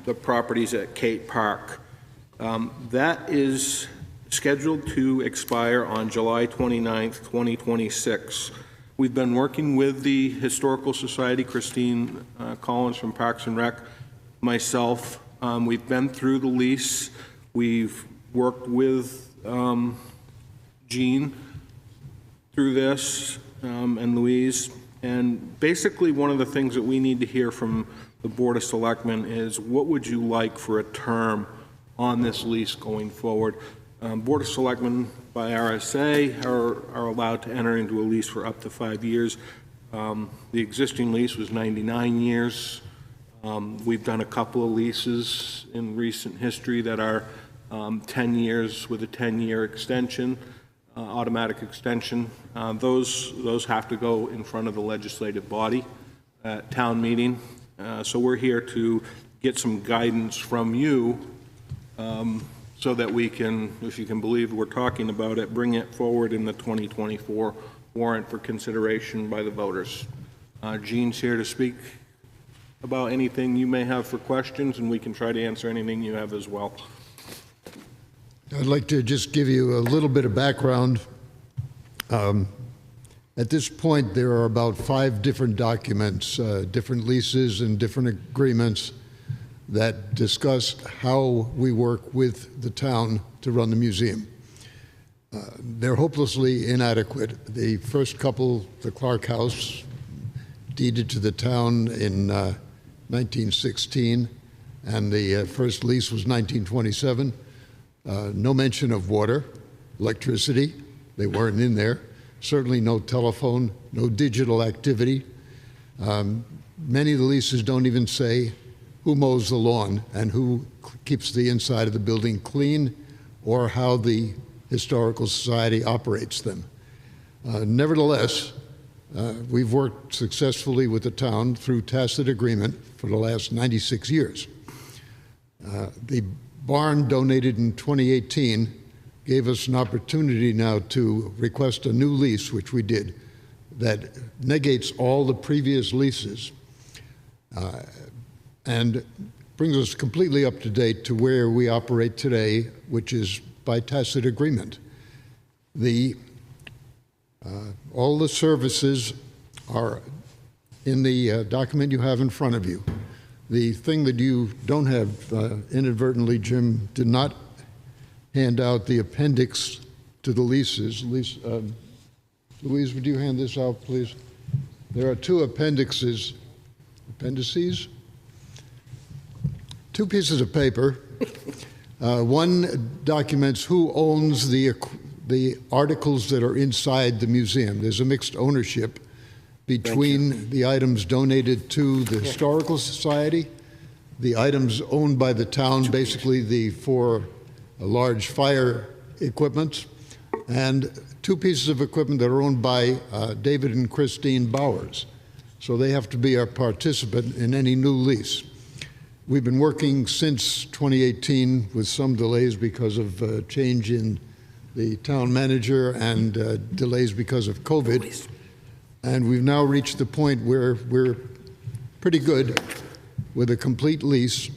the properties at Kate Park. That is scheduled to expire on July 29th, 2026. We've been working with the Historical Society, Christine Collins from Parks and Rec, myself. We've been through the lease. We've worked with Jean through this and Louise. And basically one of the things that we need to hear from the Board of Selectmen is what would you like for a term on this lease going forward? Board of Selectmen by RSA are allowed to enter into a lease for up to 5 years. The existing lease was 99 years. We've done a couple of leases in recent history that are 10 years with a 10-year extension, automatic extension. Those have to go in front of the legislative body at town meeting. So we're here to get some guidance from you so that we can, if you can believe we're talking about it, bring it forward in the 2024 warrant for consideration by the voters. Gene's here to speak about anything you may have for questions, and we can try to answer anything you have as well. I'd like to just give you a little bit of background. At this point, there are about 5 different documents, different leases and different agreements that discuss how we work with the town to run the museum. They're hopelessly inadequate. The first couple, the Clark House, deeded to the town in 1916, and the first lease was 1927. No mention of water, electricity, they weren't in there. Certainly no telephone, no digital activity. Many of the leases don't even say who mows the lawn and who keeps the inside of the building clean or how the Historical Society operates them. Nevertheless, we've worked successfully with the town through tacit agreement for the last 96 years. The barn donated in 2018 gave us an opportunity now to request a new lease, which we did, that negates all the previous leases and brings us completely up to date to where we operate today, which is by tacit agreement. All the services are in the document you have in front of you. The thing that you don't have, inadvertently, Jim did not hand out the appendix to the leases. Louise, would you hand this out, please? There are 2 appendices. 2 pieces of paper. One documents who owns the articles that are inside the museum. There's a mixed ownership between the items donated to the Historical Society, the items owned by the town, basically the 4 large fire equipment, and 2 pieces of equipment that are owned by David and Christine Bowers. So they have to be our participant in any new lease. We've been working since 2018 with some delays because of change in the town manager and delays because of COVID. And we've now reached the point where we're pretty good with a complete lease,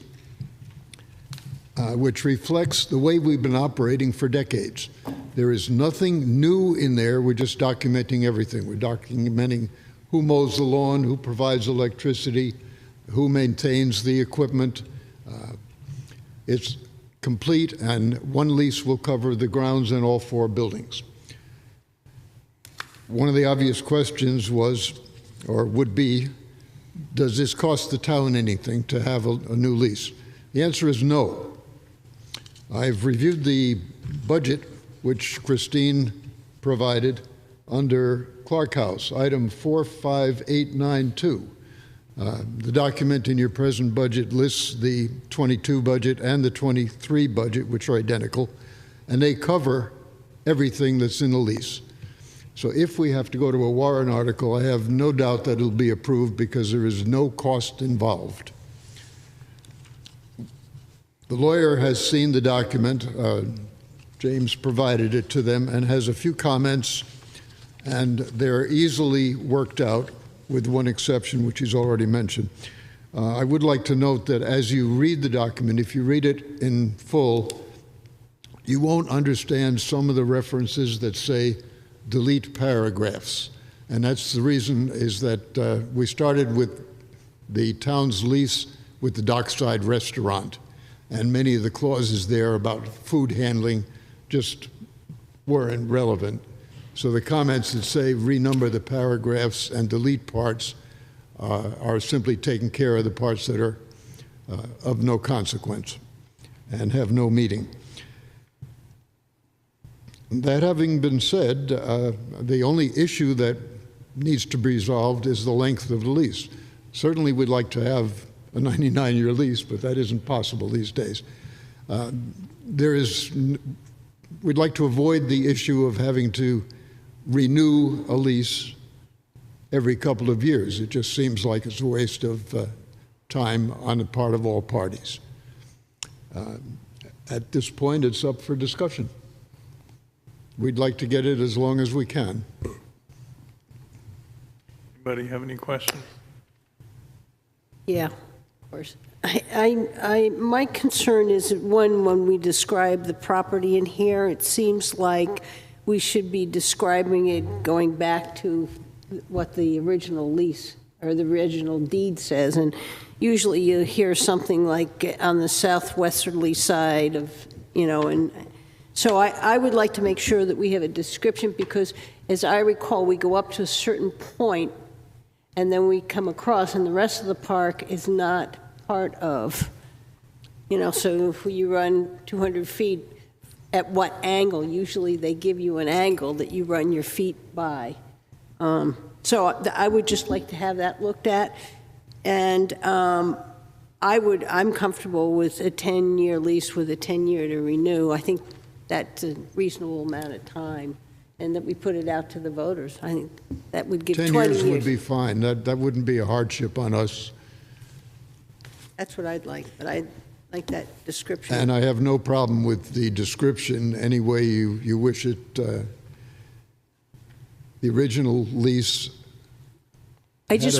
which reflects the way we've been operating for decades. There is nothing new in there. We're just documenting everything. We're documenting who mows the lawn, who provides electricity, who maintains the equipment. It's complete, and one lease will cover the grounds in all 4 buildings. One of the obvious questions was, or would be, does this cost the town anything to have a new lease? The answer is no. I've reviewed the budget which Christine provided under Clark House, item 45892. The document in your present budget lists the 22 budget and the 23 budget, which are identical, and they cover everything that's in the lease. So if we have to go to a warrant article, I have no doubt that it'll be approved because there is no cost involved. The lawyer has seen the document. James provided it to them and has a few comments, and they're easily worked out with one exception, which he's already mentioned. I would like to note that as you read the document, if you read it in full, you won't understand some of the references that say delete paragraphs. And that's the reason is that we started with the town's lease with the Dockside Restaurant. And many of the clauses there about food handling just weren't relevant. So the comments that say renumber the paragraphs and delete parts are simply taking care of the parts that are of no consequence and have no meaning. That having been said, the only issue that needs to be resolved is the length of the lease. Certainly we'd like to have a 99-year lease, but that isn't possible these days. We'd like to avoid the issue of having to renew a lease every couple of years. It just seems like it's a waste of time on the part of all parties. At this point, it's up for discussion. We'd like to get it as long as we can. Anybody have any questions? Yeah, of course. My concern is, when we describe the property in here, it seems like we should be describing it going back to what the original lease or the original deed says. And usually you hear something like on the southwesterly side of, and so I would like to make sure that we have a description, because as I recall, we go up to a certain point and then we come across, and the rest of the park is not part of, so if you run 200 feet, at what angle? Usually they give you an angle that you run your feet by. So I would just like to have that looked at. And I'm comfortable with a 10-year lease with a 10-year to renew. I think that's a reasonable amount of time, and that we put it out to the voters. I think that would give 10 20 years years. would be fine. That wouldn't be a hardship on us. That's what I'd like, but I'd like that description. And I have no problem with the description any way you wish it. The original lease just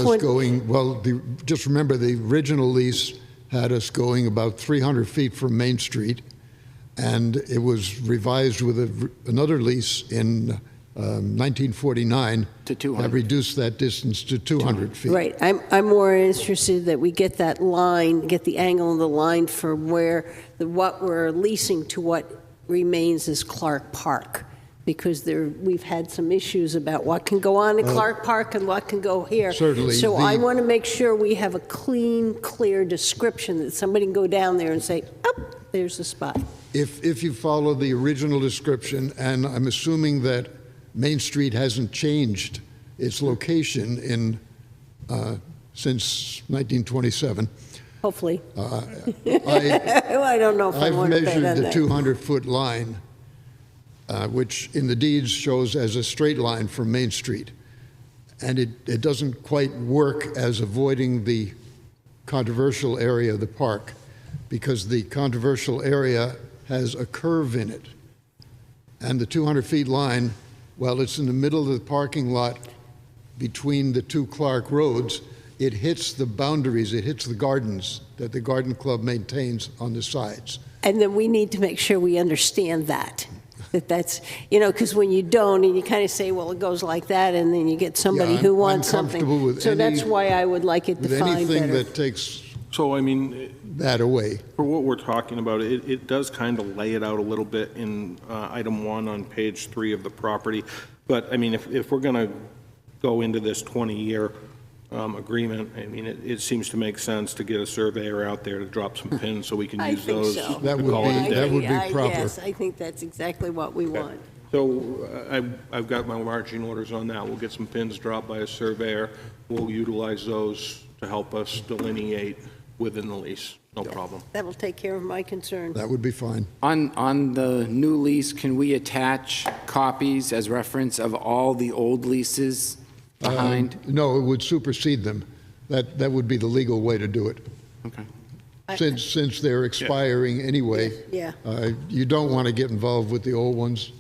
remember the original lease had us going about 300 feet from Main Street, and it was revised with another lease in 1949 to 200. That reduced that distance to 200 feet. Right. I'm more interested that we get that line, get the angle of the line for what we're leasing to what remains as Clark Park, because we've had some issues about what can go on in Clark Park and what can go here. Certainly. So I want to make sure we have a clean, clear description that somebody can go down there and say, oh, there's the spot. If you follow the original description, and I'm assuming that Main Street hasn't changed its location since 1927. Hopefully. I don't know if I I've want to bet measured on the that. 200-foot line, which in the deeds shows as a straight line from Main Street. And it doesn't quite work as avoiding the controversial area of the park, because the controversial area has a curve in it. And the 200-feet line, while it's in the middle of the parking lot between the two Clark roads, it hits the boundaries, it hits the gardens that the garden club maintains on the sides. And then we need to make sure we understand that's, because when you don't, and you kind of say, well, it goes like that, and then you get somebody who wants something. So that's why I would like it defined anything better. that takes that away. For what we're talking about, it does kind of lay it out a little bit in item 1 on page 3 of the property. But I mean, if we're going to go into this 20-year agreement, I mean, it seems to make sense to get a surveyor out there to drop some pins so we can use those. So. That would be proper. Yes, I think that's exactly what we want. So I've got my marching orders on that. We'll get some pins dropped by a surveyor. We'll utilize those to help us delineate within the lease. No problem. That will take care of my concern. That would be fine. On the new lease, can we attach copies as reference of all the old leases behind? No, it would supersede them. That would be the legal way to do it. Okay. Since they're expiring anyway, Yeah. You don't want to get involved with the old ones.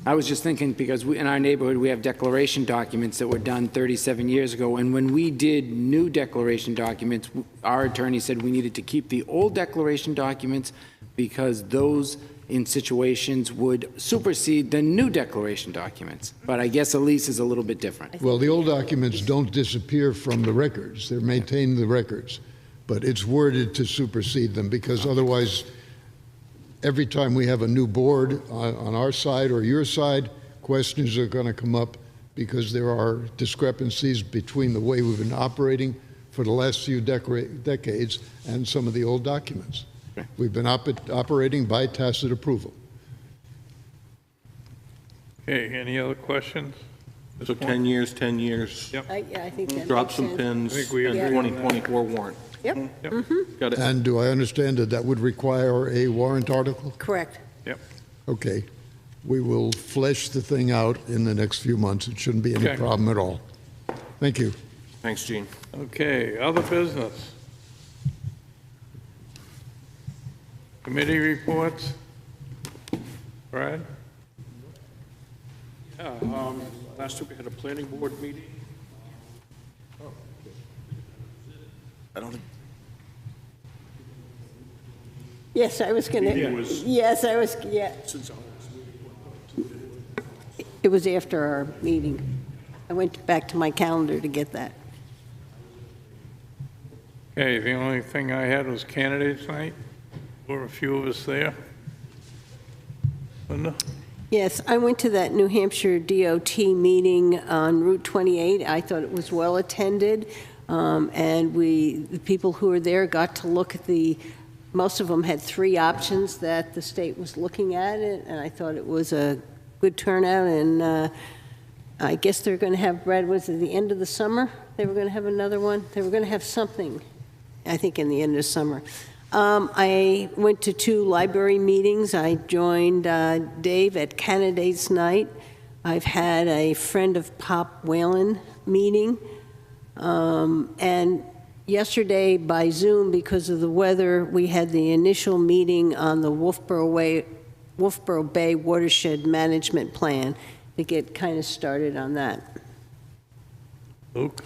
I was just thinking, because in our neighborhood, we have declaration documents that were done 37 years ago, and when we did new declaration documents, our attorney said we needed to keep the old declaration documents because those in situations would supersede the new declaration documents. But I guess a lease is a little bit different. Well, the old documents don't disappear from the records. They're maintained in the records. But it's worded to supersede them, because otherwise, every time we have a new board on our side or your side, questions are going to come up because there are discrepancies between the way we've been operating for the last few decades and some of the old documents. We've been operating by tacit approval. Okay, any other questions? So 10 years, 10 years. Yep. Yeah, I think that Drop makes some sense. pins, I think we and agree on that. 2024 warrant. Yep, Got it. And do I understand that that would require a warrant article? correct. Yep. Okay. We will flesh the thing out in the next few months. It shouldn't be any Okay. problem at all. Thank you. Thanks, Gene. Okay, other business. Committee reports. Brad? Yeah, last week we had a planning board meeting. I don't think, Yes, I was going Meeting to, was- yes, I was, yeah. Since our last meeting, It was after our meeting. I went back to my calendar to get that. Okay, the only thing I had was candidates night. There were a few of us there. Linda? Yes, I went to that New Hampshire DOT meeting on Route 28. I thought it was well-attended, and the people who were there got to look at most of them had 3 options that the state was looking at, and I thought it was a good turnout, and I guess they're going to have, Brad, was it the end of the summer? They were going to have another one? They were going to have something, I think, in the end of summer. I went to 2 library meetings. I joined Dave at Candidates Night. I've had a Friend of Pop Whalen meeting. And yesterday by Zoom, because of the weather, we had the initial meeting on the Wolfeboro Bay Watershed Management Plan to get kind of started on that. Luke?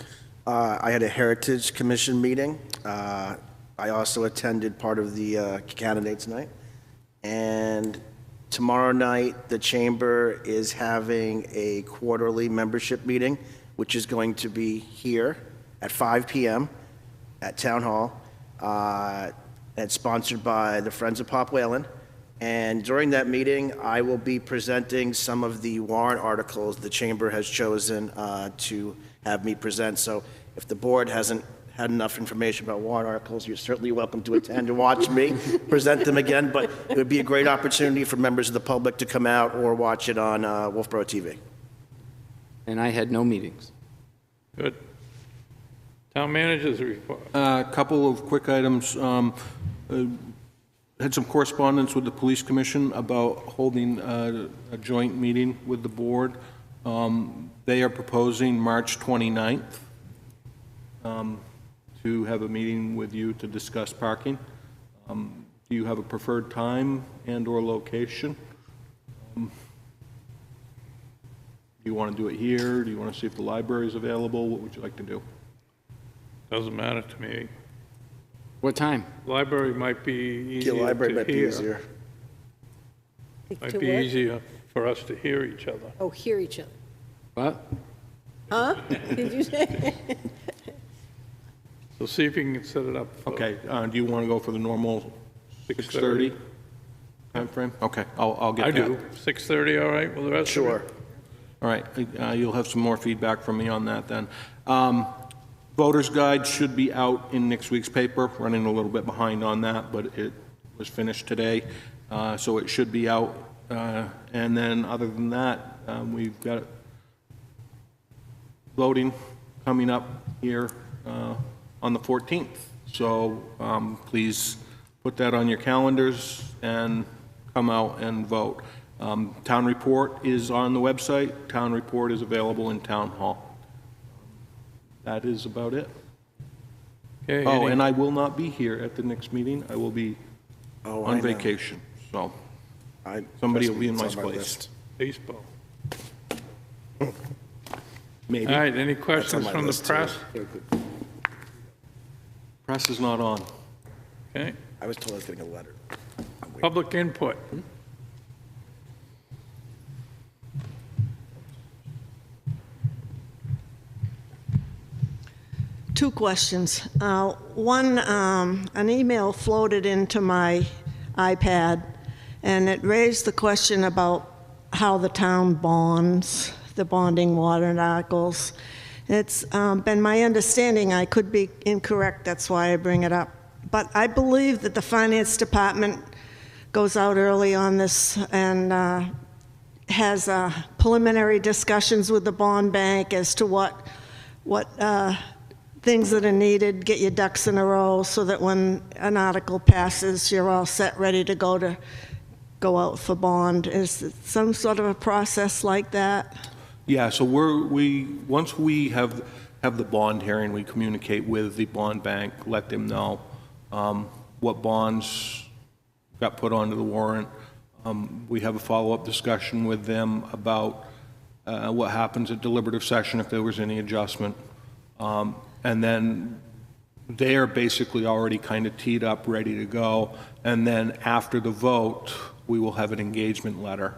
I had a Heritage Commission meeting. I also attended part of the candidates night. And tomorrow night, the Chamber is having a quarterly membership meeting, which is going to be here at 5 p.m. at Town Hall. It's sponsored by the Friends of Pop Whalen. And during that meeting, I will be presenting some of the warrant articles the Chamber has chosen to have me present. So if the board hasn't had enough information about warrant articles, you're certainly welcome to attend and watch me present them again, but it would be a great opportunity for members of the public to come out or watch it on Wolfeboro TV. And I had no meetings. Good. Town managers report. A couple of quick items. Had some correspondence with the police commission about holding a joint meeting with the board. They are proposing March 29th to have a meeting with you to discuss parking. Do you have a preferred time and/or location? Do you want to do it here? Do you want to see if the library is available? What would you like to do? Doesn't matter to me. What time? Library might be easier The library to might be hear. easier. Might To be what? easier for us to hear each other. Oh, hear each other. What? Huh? Did you say? So see if you can set it up. for- Okay, do you want to go for the normal 6:30 timeframe? Okay, I'll get I that. do. 6:30, all right, with the rest of you? Sure. All right, you'll have some more feedback from me on that then. Voter's guide should be out in next week's paper, running a little bit behind on that, but it was finished today, so it should be out. And then, other than that, we've got voting coming up here on the 14th. So please put that on your calendars and come out and vote. Town report is on the website. Town report is available in Town Hall. That is about it. Okay, Oh, any- and I will not be here at the next meeting. I will be Oh, I on know. vacation, so I- somebody trust will me, be in my it's on place. list. Baseball. Maybe. All right, any That's on questions my from the list, too. press? Press is not on. Okay, I was told I was getting a letter. public input. Two questions. One, an email floated into my iPad, and it raised the question about how the town bonds, the bonding warrant articles. It's been my understanding, I could be incorrect, that's why I bring it up, but I believe that the finance department goes out early on this and has preliminary discussions with the bond bank as to what things that are needed, get your ducks in a row so that when an article passes, you're all set, ready to go out for bond. Is it some sort of a process like that? Yeah, so once we have the bond hearing, we communicate with the bond bank, let them know what bonds got put onto the warrant. We have a follow-up discussion with them about what happens at deliberative session if there was any adjustment. And then they're basically already kind of teed up, ready to go. And then after the vote, we will have an engagement letter.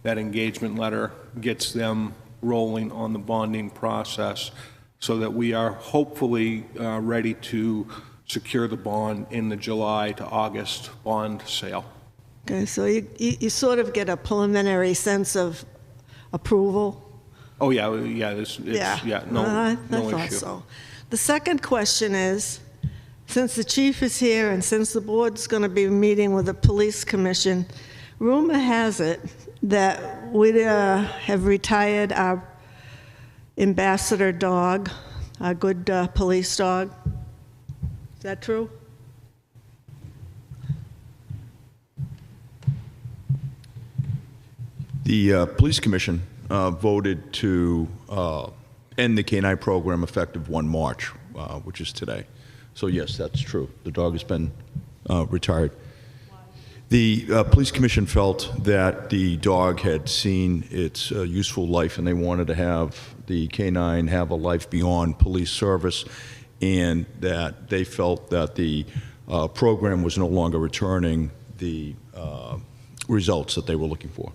That engagement letter gets them rolling on the bonding process so that we are hopefully ready to secure the bond in the July to August bond sale. Okay, so you sort of get a preliminary sense of approval? Oh, yeah, no I thought issue. so. The second question is, since the chief is here and since the board's going to be meeting with the police commission, rumor has it that we have retired our ambassador dog, our good police dog. Is that true? The police commission voted to end the K-9 program effective 1 March, which is today. So yes, that's true. The dog has been retired. The police commission felt that the dog had seen its useful life and they wanted to have the K-9 have a life beyond police service, and that they felt that the program was no longer returning the results that they were looking for.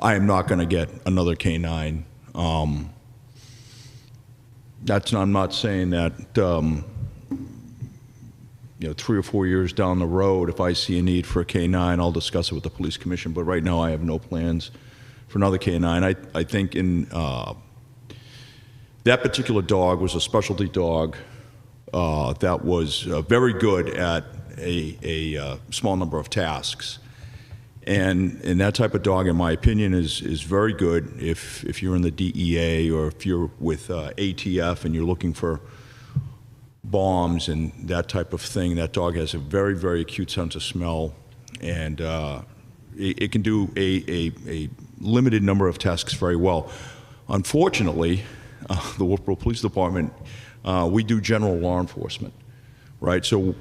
I am not going to get another K-9. I'm not saying that, 3 or 4 years down the road, if I see a need for a K-9, I'll discuss it with the police commission. But right now, I have no plans for another K-9. I think in that particular dog was a specialty dog that was very good at a small number of tasks. And that type of dog, in my opinion, is very good if you're in the DEA or if you're with ATF and you're looking for bombs and that type of thing. That dog has a very, very acute sense of smell, and it can do a limited number of tasks very well. Unfortunately, the Wolfeboro Police Department, we do general law enforcement, right? So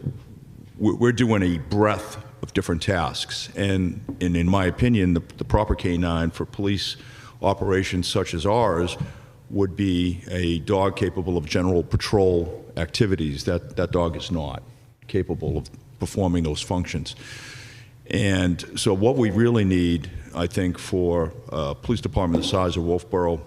we're doing a breadth of different tasks, and in my opinion, the proper K-9 for police operations such as ours would be a dog capable of general patrol activities. That dog is not capable of performing those functions. And so what we really need, I think, for a police department the size of Wolfeboro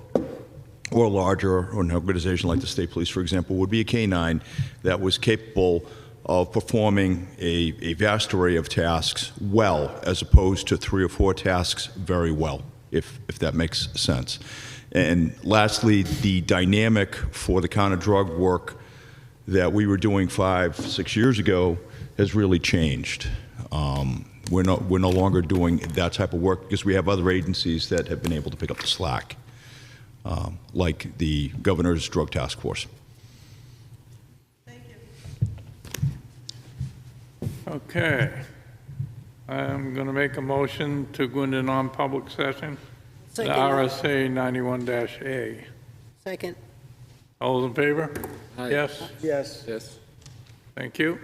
or larger, or an organization like the state police, for example, would be a K-9 that was capable of performing a vast array of tasks well, as opposed to 3 or 4 tasks very well, if that makes sense. And lastly, the dynamic for the kind of drug work that we were doing 5, 6 years ago has really changed. We're no longer doing that type of work because we have other agencies that have been able to pick up the slack, like the governor's drug task force. Okay. I'm going to make a motion to go into non-public session. The Second. RSA 91-A. Second. All those in favor? Aye. Yes? Yes. Yes. Thank you.